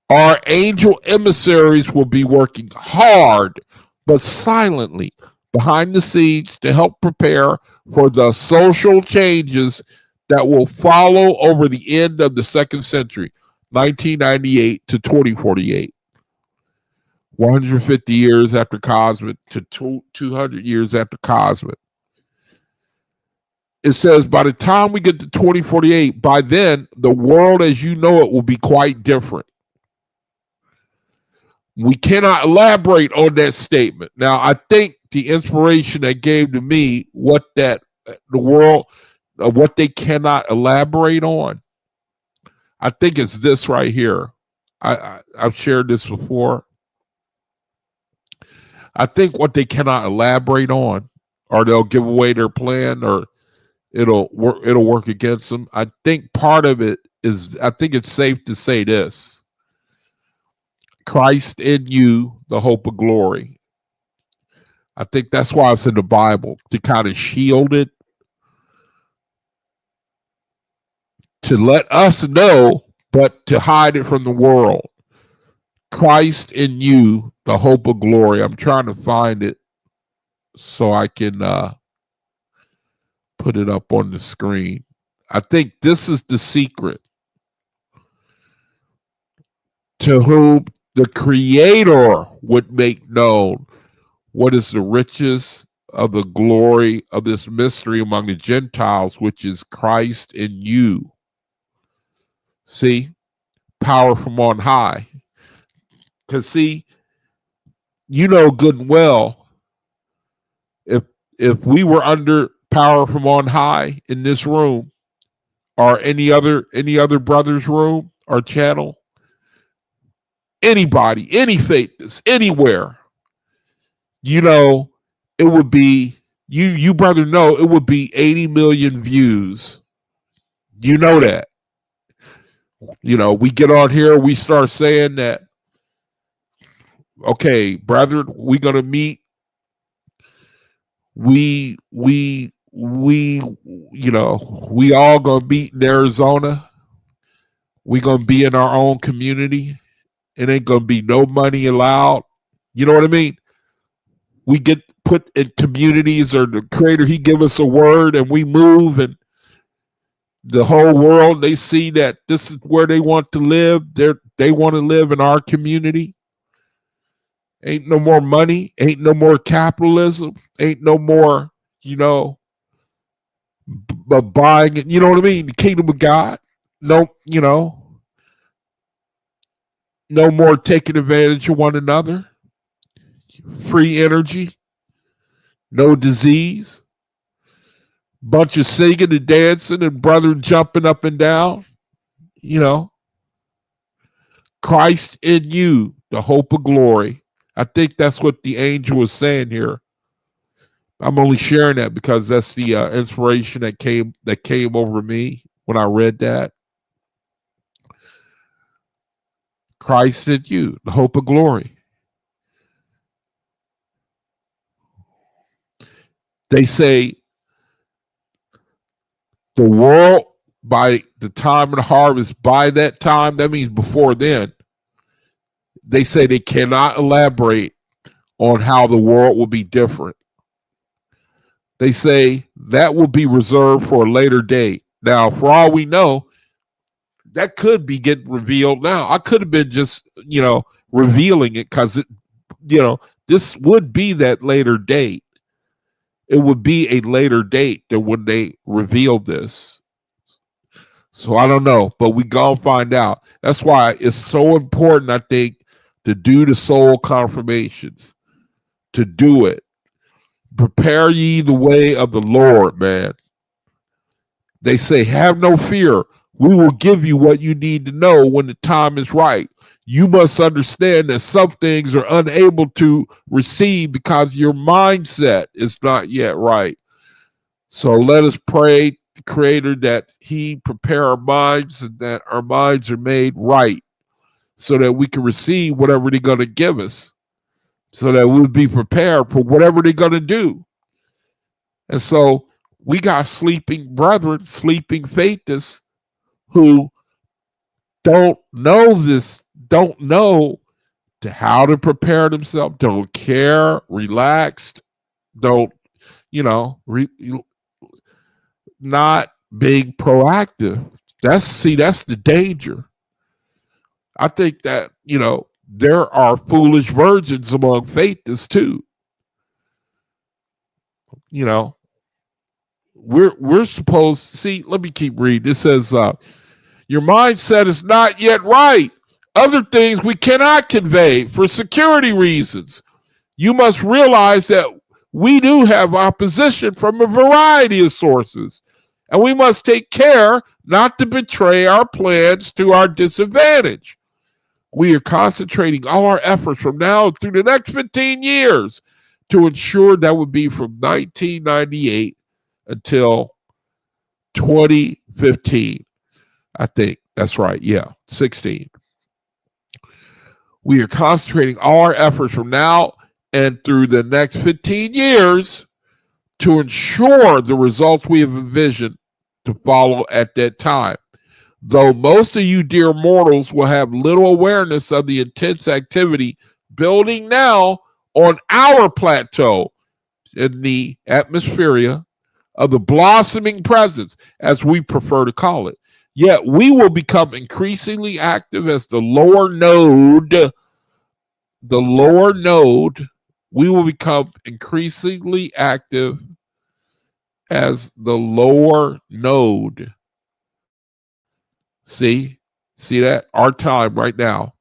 Our angel emissaries will be working hard, but silently, behind the scenes to help prepare for the social changes that will follow over the end of the second century, 1998 to 2048. 150 years after Cosmic to 200 years after Cosmic. It says by the time we get to 2048, by then, the world as you know it will be quite different. We cannot elaborate on that statement. Now, I think the inspiration that gave to me what they cannot elaborate on, I think it's this right here. I've shared this before. I think what they cannot elaborate on, or they'll give away their plan, or it'll work against them. I think part of it is, I think it's safe to say this: Christ in you, the hope of glory. I think that's why it's in the Bible, to kind of shield it, to let us know, but to hide it from the world. Christ in you, the hope of glory. I'm trying to find it. so I can put it up on the screen. I think this is the secret to whom the Creator would make known what is the riches of the glory of this mystery among the Gentiles, which is Christ in you. See, power from on high. Because see, you know good and well, if we were under power from on high in this room or any other brother's room or channel, anybody, any faithness, anywhere, you know, it would be you brother know it would be 80 million views. You know that. You know, we get on here, we start saying that, okay, brethren, we're gonna meet. We you know, we all gonna meet in Arizona. We gonna be in our own community. It ain't gonna be no money allowed. You know what I mean? We get put in communities, or the Creator, He give us a word, and we move, and the whole world, they see that this is where they want to live. They want to live in our community. Ain't no more money. Ain't no more capitalism. Ain't no more, you know, buying it. You know what I mean? The kingdom of God. No, you know, no more taking advantage of one another. Free energy. No disease. Bunch of singing and dancing and brother jumping up and down. You know, Christ in you, the hope of glory. I think that's what the angel was saying here. I'm only sharing that because that's the inspiration that came over me when I read that. Christ in you, the hope of glory. They say the world, by the time of the harvest, by that time, that means before then, they say they cannot elaborate on how the world will be different. They say that will be reserved for a later date. Now, for all we know, that could be getting revealed now. I could have been just, you know, revealing it because it, you know, this would be that later date. It would be a later date than when they revealed this. So I don't know, but we gonna find out. That's why it's so important, I think, to do the soul confirmations, to do it. Prepare ye the way of the Lord, man. They say, have no fear. We will give you what you need to know when the time is right. You must understand that some things are unable to receive because your mindset is not yet right. So let us pray the Creator that He prepare our minds and that our minds are made right so that we can receive whatever they're going to give us, so that we'll be prepared for whatever they're going to do. And so we got sleeping brethren, sleeping faithists who don't know this, don't know how to prepare themselves, don't care, relaxed, don't, you know, not being proactive. That's the danger. I think that, you know, there are foolish virgins among faithists too. You know, we're supposed to see. Let me keep reading. It says, your mindset is not yet right. Other things we cannot convey for security reasons. You must realize that we do have opposition from a variety of sources, and we must take care not to betray our plans to our disadvantage. We are concentrating all our efforts from now through the next 15 years to ensure that would be from 1998 until 2015. I think that's right. Yeah, 16. We are concentrating all our efforts from now and through the next 15 years to ensure the results we have envisioned to follow at that time. Though most of you dear mortals will have little awareness of the intense activity building now on our plateau. in the atmosphere of the blossoming presence, as we prefer to call it. Yet we will become increasingly active as the lower node, we will become increasingly active as the lower node. See that? Our time right now.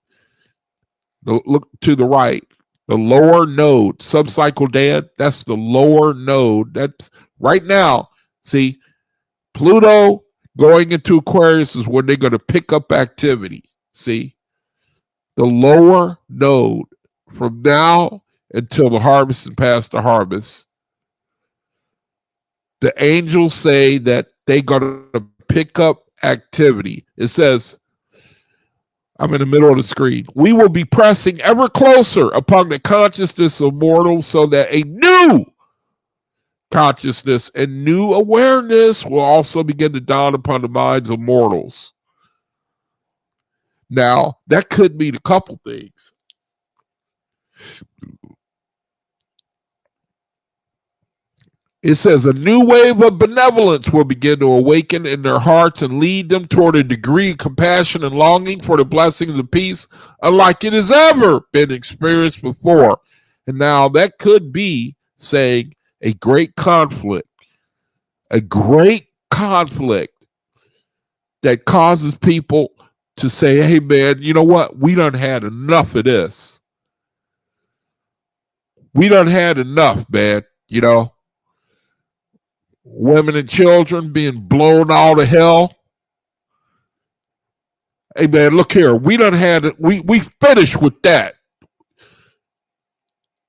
Look to the right. The lower node, subcycle Dan, that's the lower node. That's right now. See, Pluto going into Aquarius is when they're going to pick up activity. See, the lower node from now until the harvest and past the harvest. The angels say that they're going to pick up activity. It says, I'm in the middle of the screen. We will be pressing ever closer upon the consciousness of mortals so that a new consciousness and new awareness will also begin to dawn upon the minds of mortals. Now, that could mean a couple things. It says a new wave of benevolence will begin to awaken in their hearts and lead them toward a degree of compassion and longing for the blessings of peace unlike it has ever been experienced before. And now that could be saying a great conflict that causes people to say, hey, man, you know what? We done had enough of this. We done had enough, man, you know. Women and children being blown all to hell. Hey, man, look here. We done had it. We finished with that.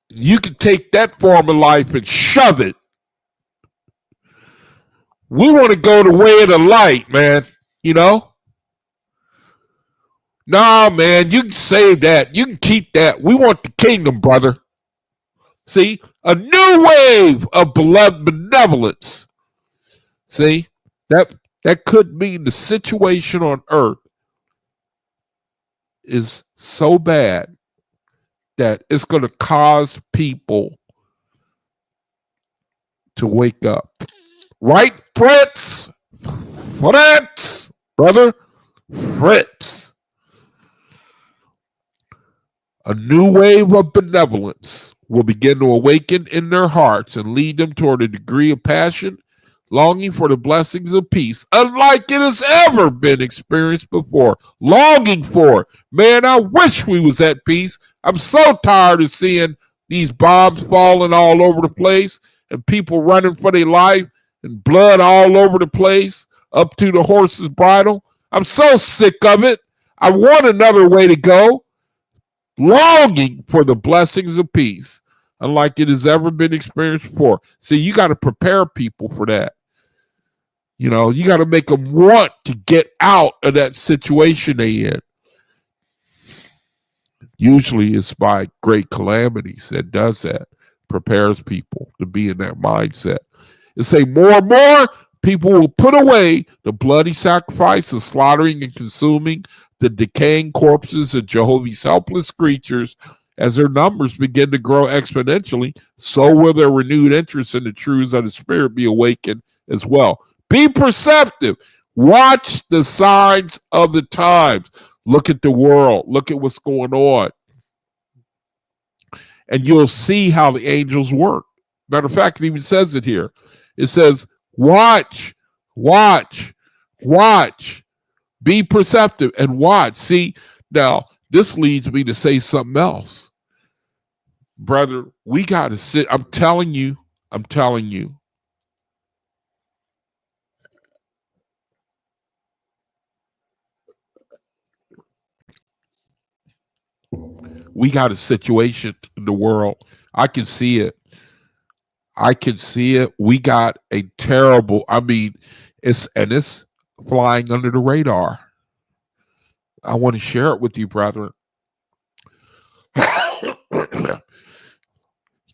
You can take that form of life and shove it. We want to go the way of the light, man, you know. No, man, you can save that. You can keep that. We want the kingdom, brother. See, a new wave of benevolence. See, that could mean the situation on earth is so bad that it's going to cause people to wake up. Right, Fritz? Fritz, brother? Fritz. A new wave of benevolence will begin to awaken in their hearts and lead them toward a degree of passion, longing for the blessings of peace, unlike it has ever been experienced before. Longing for, man, I wish we was at peace. I'm so tired of seeing these bombs falling all over the place and people running for their life and blood all over the place up to the horse's bridle. I'm so sick of it. I want another way to go. Longing for the blessings of peace, unlike it has ever been experienced before. See, you got to prepare people for that. You know, you got to make them want to get out of that situation they in. Usually it's by great calamities that does that, prepares people to be in that mindset. It say more and more people will put away the bloody sacrifice of slaughtering and consuming the decaying corpses of Jehovah's helpless creatures. As their numbers begin to grow exponentially, so will their renewed interest in the truths of the Spirit be awakened as well. Be perceptive. Watch the signs of the times. Look at the world. Look at what's going on. And you'll see how the angels work. Matter of fact, it even says it here. It says, watch, watch, watch. Be perceptive and watch. See, now, this leads me to say something else. Brother, we got to sit. I'm telling you. We got a situation in the world. I can see it. We got a terrible, it's flying under the radar. I want to share it with you, brethren.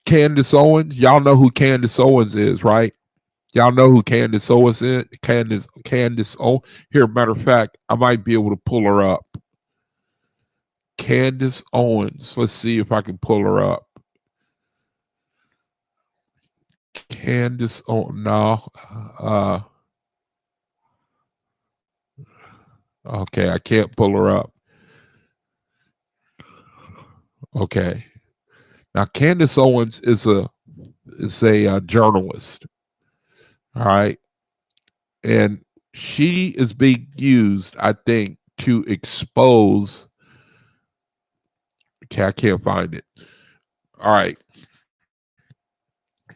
Candace Owens, y'all know who Candace Owens is, right? Y'all know who Candace Owens is? Candace Owens. Here, matter of fact, I might be able to pull her up. Candace Owens. Let's see if I can pull her up. Candace, oh no. Okay, I can't pull her up. Okay. Now Candace Owens is a journalist. All right. And she is being used, I think, to expose. Okay, I can't find it. All right.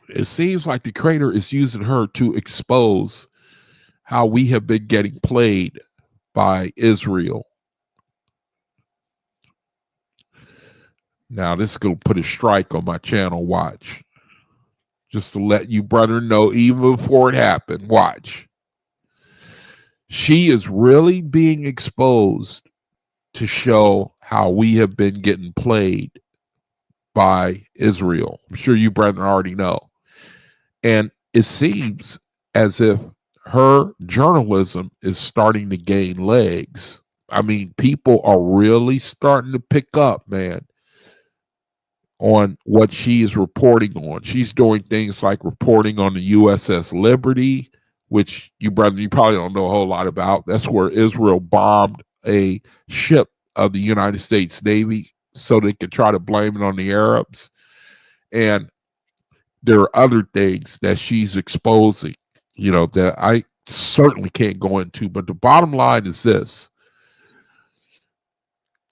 It seems like the creator is using her to expose how we have been getting played by Israel. Now, this is going to put a strike on my channel. Watch. Just to let you, brother, know, even before it happened, watch. She is really being exposed to show how we have been getting played by Israel. I'm sure you, brethren, already know. And it seems as if her journalism is starting to gain legs. I mean, people are really starting to pick up, man, on what she is reporting on. She's doing things like reporting on the USS Liberty, which you probably don't know a whole lot about. That's where Israel bombed a ship of the United States Navy so they could try to blame it on the Arabs. And there are other things that she's exposing, that I certainly can't go into. But the bottom line is this.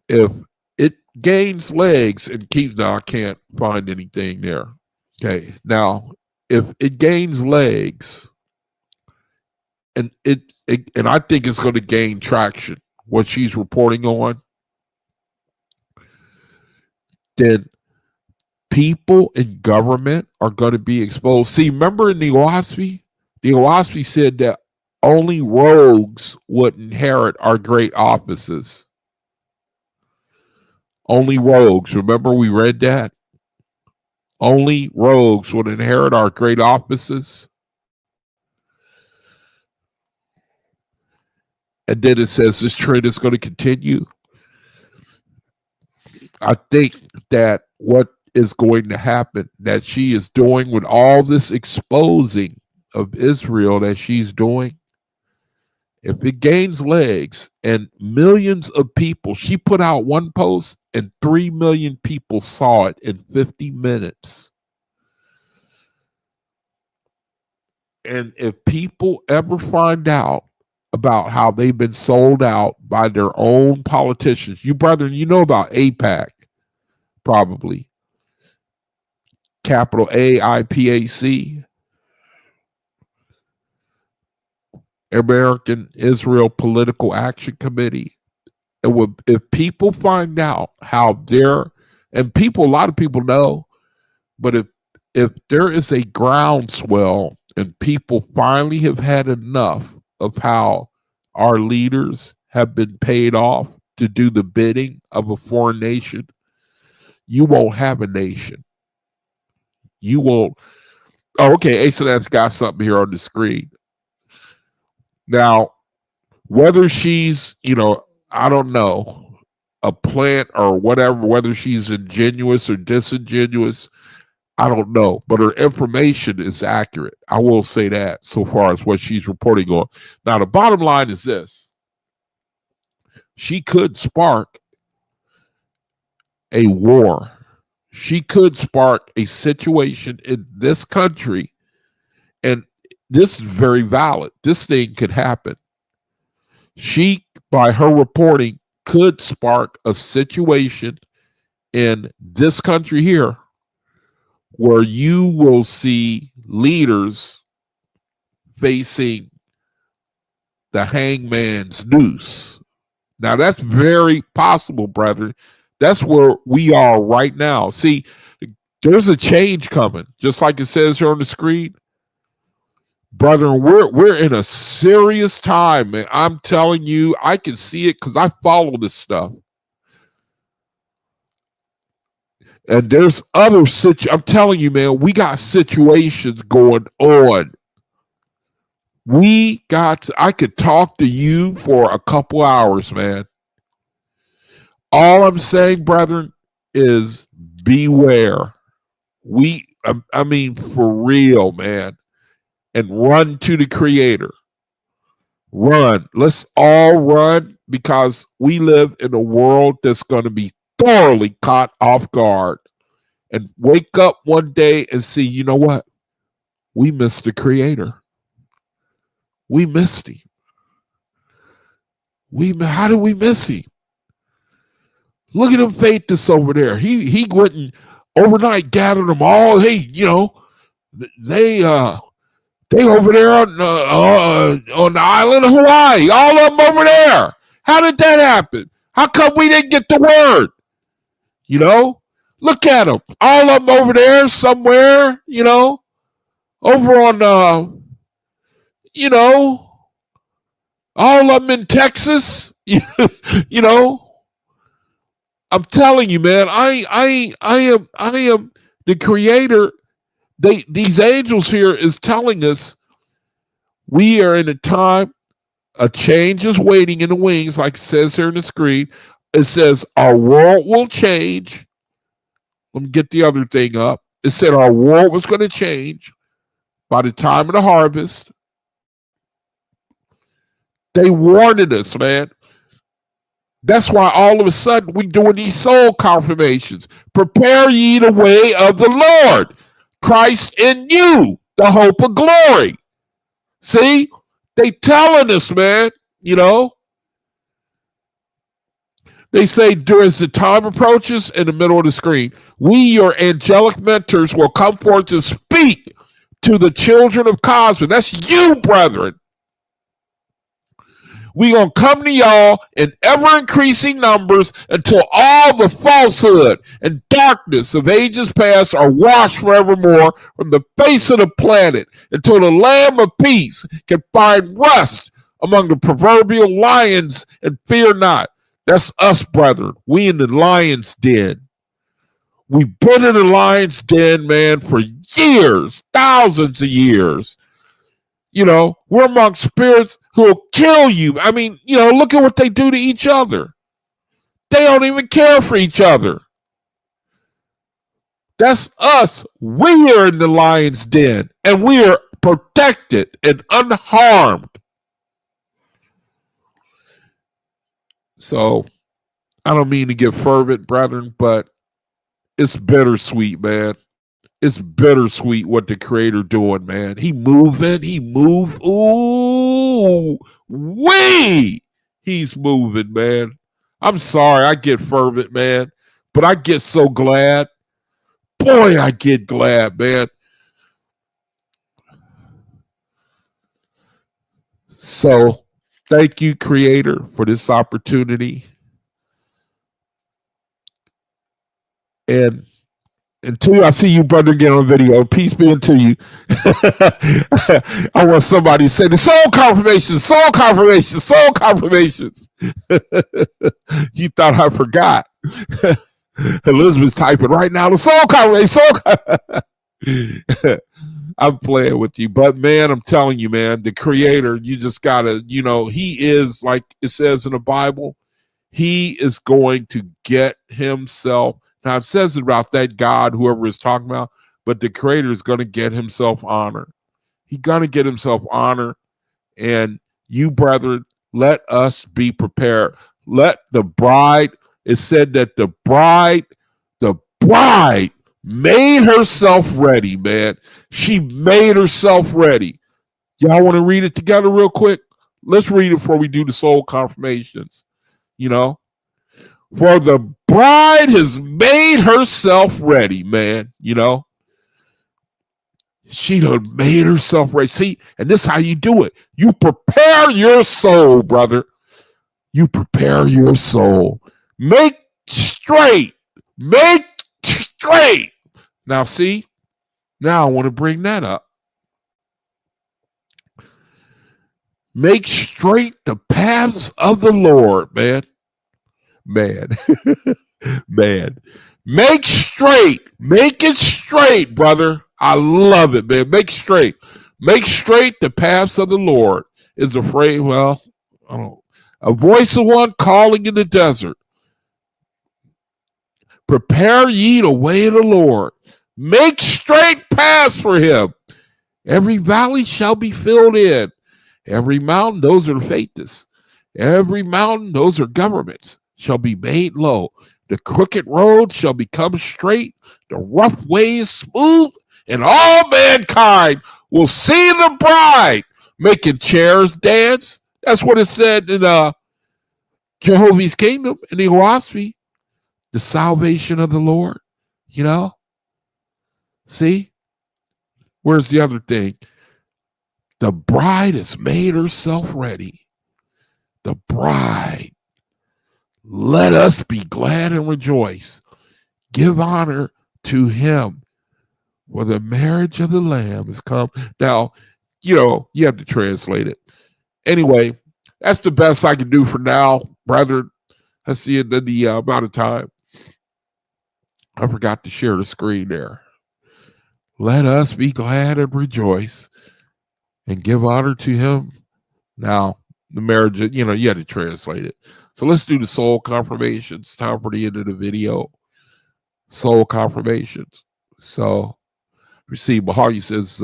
If it gains legs and keeps, now I can't find anything there. Okay. Now, if it gains legs and and I think it's going to gain traction, what she's reporting on, then people in government are going to be exposed. See, remember in the OAHSPE said that only rogues would inherit our great offices. Only rogues. Remember we read that? Only rogues would inherit our great offices. And then it says this trend is going to continue. I think that what is going to happen, that she is doing with all this exposing of Israel that she's doing, if it gains legs and millions of people, she put out one post and 3 million people saw it in 50 minutes. And if people ever find out about how they've been sold out by their own politicians, you brethren, you know about AIPAC, probably. Capital AIPAC, American Israel Political Action Committee. And if people find out how and a lot of people know, but if there is a groundswell and people finally have had enough of how our leaders have been paid off to do the bidding of a foreign nation, you won't have a nation. You won't. Oh, okay. Asenat's got something here on the screen. Now, whether she's, I don't know, a plant or whatever, whether she's ingenuous or disingenuous, I don't know. But her information is accurate. I will say that so far as what she's reporting on. Now, the bottom line is this. She could spark a war. She could spark a situation in this country, and this is very valid. This thing could happen. She, by her reporting, could spark a situation in this country here where you will see leaders facing the hangman's noose. Now, that's very possible, brethren. That's where we are right now. See, there's a change coming, just like it says here on the screen. Brethren, we're in a serious time, man. I'm telling you, I can see it because I follow this stuff. And there's other I'm telling you, man, we got situations going on. I could talk to you for a couple hours, man. All I'm saying, brethren, is beware. I mean, for real, man. And run to the Creator. Run. Let's all run, because we live in a world that's going to be thoroughly caught off guard. And wake up one day and see, you know what? We missed the Creator. We missed him. How did we miss him? Look at him, Faithus over there. He went and overnight gathered them all. Hey, you know, they over there on the island of Hawaii. All of them over there. How did that happen? How come we didn't get the word? You know, look at them. All of them over there somewhere. You know, over on you know, all of them in Texas. You know. I'm telling you, man, I am the Creator. These angels here is telling us we are in a time, a change is waiting in the wings, like it says here in the screen. It says our world will change. Let me get the other thing up. It said our world was going to change by the time of the harvest. They warned us, man. That's why all of a sudden we're doing these soul confirmations. Prepare ye the way of the Lord. Christ in you, the hope of glory. See? They telling us, man, you know. They say, as the time approaches, in the middle of the screen, we, your angelic mentors, will come forth to speak to the children of Cosmos. That's you, brethren. We're going to come to y'all in ever-increasing numbers until all the falsehood and darkness of ages past are washed forevermore from the face of the planet, until the Lamb of Peace can find rest among the proverbial lions and fear not. That's us, brethren. We in the lion's den. We've been in the lion's den, man, for years, thousands of years. You know, we're among spirits who will kill you. I mean, you know, look at what they do to each other. They don't even care for each other. That's us. We are in the lion's den, and we are protected and unharmed. So, I don't mean to get fervent, brethren, but it's bittersweet, man. It's bittersweet what the Creator doing, man. He moving. Ooh, he's moving, man. I'm sorry, I get fervent, man, but I get so glad. Boy, I get glad, man. So, thank you, Creator, for this opportunity. And until I see you, brother, again on video, peace be unto you. I want somebody to say the soul confirmations, soul confirmations, soul confirmations. You thought I forgot. Elizabeth's typing right now, the soul confirmation, I'm playing with you. But, man, I'm telling you, man, the Creator, you just got to, you know, he is, like it says in the Bible, he is going to get himself. Now, it says about that God, whoever is talking about, but the Creator is going to get himself honor. He's going to get himself honor. And you, brethren, let us be prepared. Let the bride, it said that the bride made herself ready, man. She made herself ready. Y'all want to read it together real quick? Let's read it before we do the soul confirmations. You know? For the bride has made herself ready, man. You know? She done made herself ready. See, and this is how you do it. You prepare your soul, brother. You prepare your soul. Make straight. Make straight. Now, see? Now I want to bring that up. Make straight the paths of the Lord, man. Man. Man. Make straight. Make it straight, brother. I love it, man. Make straight. Make straight the paths of the Lord is a phrase, well, I don't know. A voice of one calling in the desert. Prepare ye the way of the Lord. Make straight paths for him. Every valley shall be filled in. Every mountain, those are faithists. Every mountain, those are governments, shall be made low. The crooked road shall become straight, the rough ways smooth, and all mankind will see the bride making chairs dance. That's what it said in Jehovah's Kingdom in the OAHSPE, the salvation of the Lord. You know, see, where's the other thing? The bride has made herself ready. The bride. Let us be glad and rejoice. Give honor to him, for the marriage of the Lamb has come. Now, you have to translate it. Anyway, that's the best I can do for now, brethren. I see it in the amount of time. I forgot to share the screen there. Let us be glad and rejoice and give honor to him. Now, the marriage, you had to translate it. So let's do the soul confirmations. Time for the end of the video. Soul confirmations. So, receive Mahali says,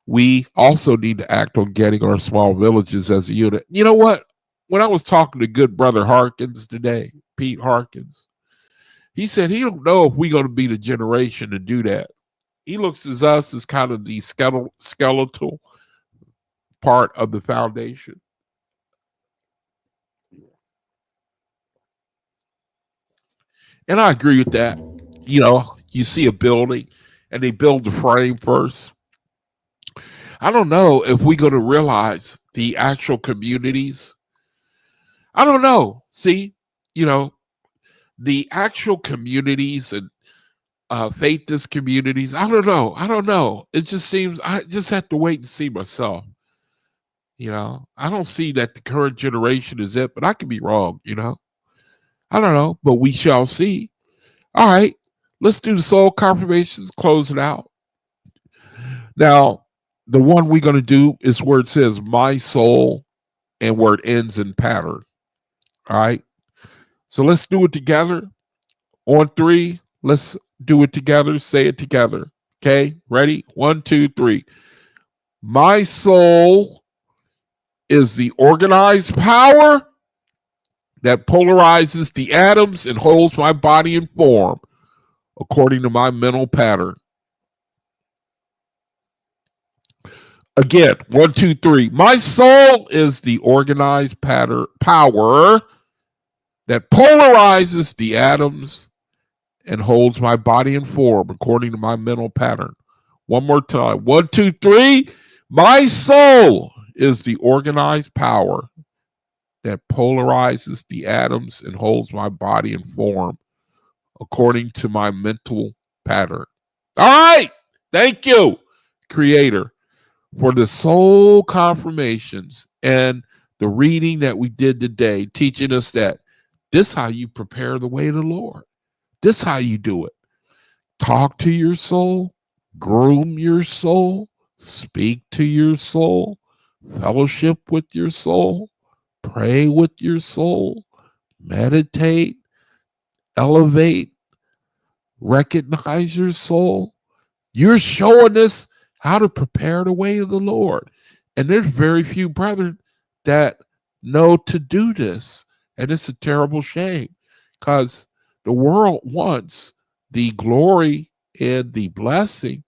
we also need to act on getting our small villages as a unit. You know what? When I was talking to good brother Harkins today, Pete Harkins, he said he don't know if we're going to be the generation to do that. He looks at us as kind of the skeletal part of the foundation. And I agree with that. You see a building and they build the frame first. I don't know if we're going to realize the actual communities. I don't know. See, the actual communities and faithless communities. I don't know. It just seems I just have to wait and see myself. I don't see that the current generation is it, but I could be wrong. I don't know, but we shall see. All right, let's do the soul confirmations, close it out. Now, the one we're going to do is where it says my soul and where it ends in pattern. All right, so let's do it together. On 3, let's do it together. Say it together. Okay, ready? 1, 2, 3. My soul is the organized power that polarizes the atoms and holds my body in form according to my mental pattern. Again, 1, 2, 3. My soul is the organized power that polarizes the atoms and holds my body in form according to my mental pattern. One more time. 1, 2, 3. My soul is the organized power that polarizes the atoms and holds my body in form according to my mental pattern. All right. Thank you, Creator, for the soul confirmations and the reading that we did today, teaching us that this is how you prepare the way of the Lord. This is how you do it. Talk to your soul, groom your soul, speak to your soul, fellowship with your soul, pray with your soul, meditate, elevate, recognize your soul. You're showing us how to prepare the way of the Lord. And there's very few brethren that know to do this. And it's a terrible shame because the world wants the glory and the blessing,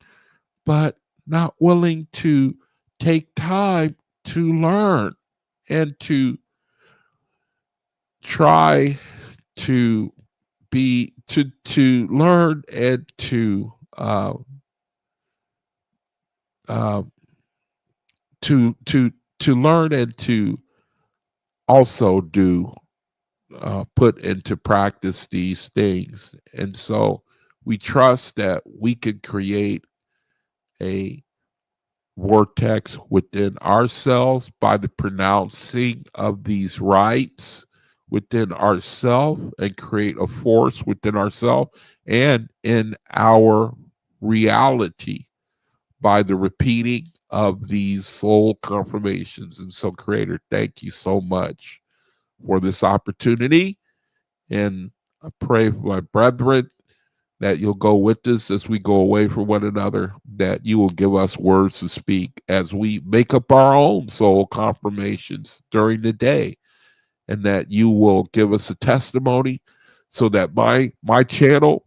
but not willing to take time to learn and to try to be to learn and to learn and to also do put into practice these things. And so we trust that we can create a vortex within ourselves by the pronouncing of these rites within ourselves and create a force within ourselves and in our reality by the repeating of these soul confirmations. And so, Creator, thank you so much for this opportunity. And I pray for my brethren that you'll go with us as we go away from one another, that you will give us words to speak as we make up our own soul confirmations during the day, and that you will give us a testimony so that my channel,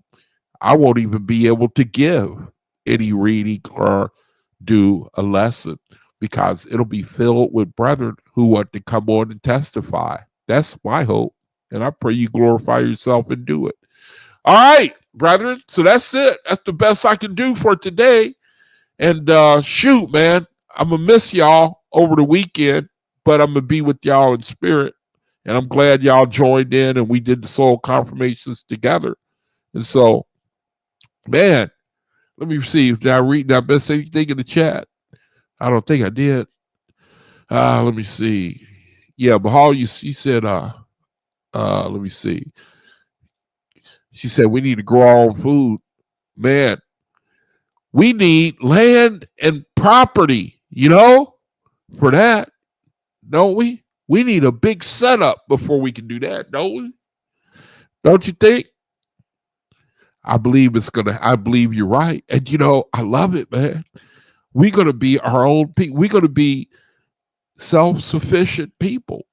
I won't even be able to give any reading or do a lesson, because it'll be filled with brethren who want to come on and testify. That's my hope. And I pray you glorify yourself and do it. All right, brethren. So that's it. That's the best I can do for today. And shoot, man, I'm going to miss y'all over the weekend, but I'm going to be with y'all in spirit. And I'm glad y'all joined in and we did the soul confirmations together. And so, man, let me see. Did I miss anything in the chat? I don't think I did. Let me see. Yeah, Bahal, you said, let me see. She said we need to grow our own food. Man, we need land and property, for that, don't we? We need a big setup before we can do that, don't we? Don't you think? I believe you're right. And I love it, man. We're gonna be our own people. We're gonna be self-sufficient people.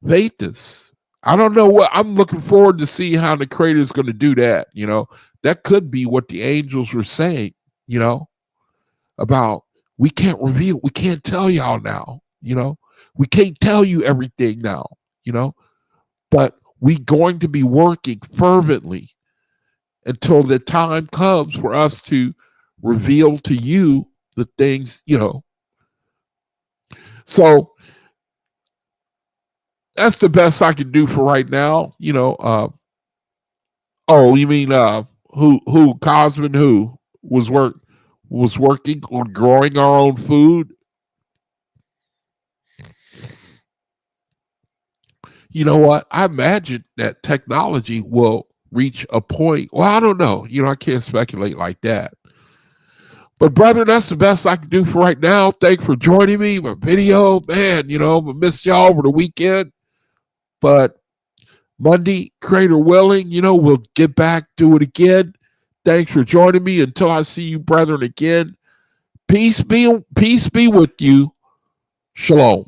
Faithists. I don't know what I'm looking forward to see how the creator is going to do that. That could be what the angels were saying, about we can't reveal, we can't tell y'all now, we can't tell you everything now, but we going to be working fervently until the time comes for us to reveal to you the things, So that's the best I can do for right now. Oh, you mean who Cosmin who was working on growing our own food? You know what? I imagine that technology will reach a point. Well, I don't know. I can't speculate like that. But brother, that's the best I can do for right now. Thanks for joining me. My video, man, I missed y'all over the weekend. But Monday, creator willing, we'll get back, do it again. Thanks for joining me. Until I see you, brethren, again. Peace be with you. Shalom.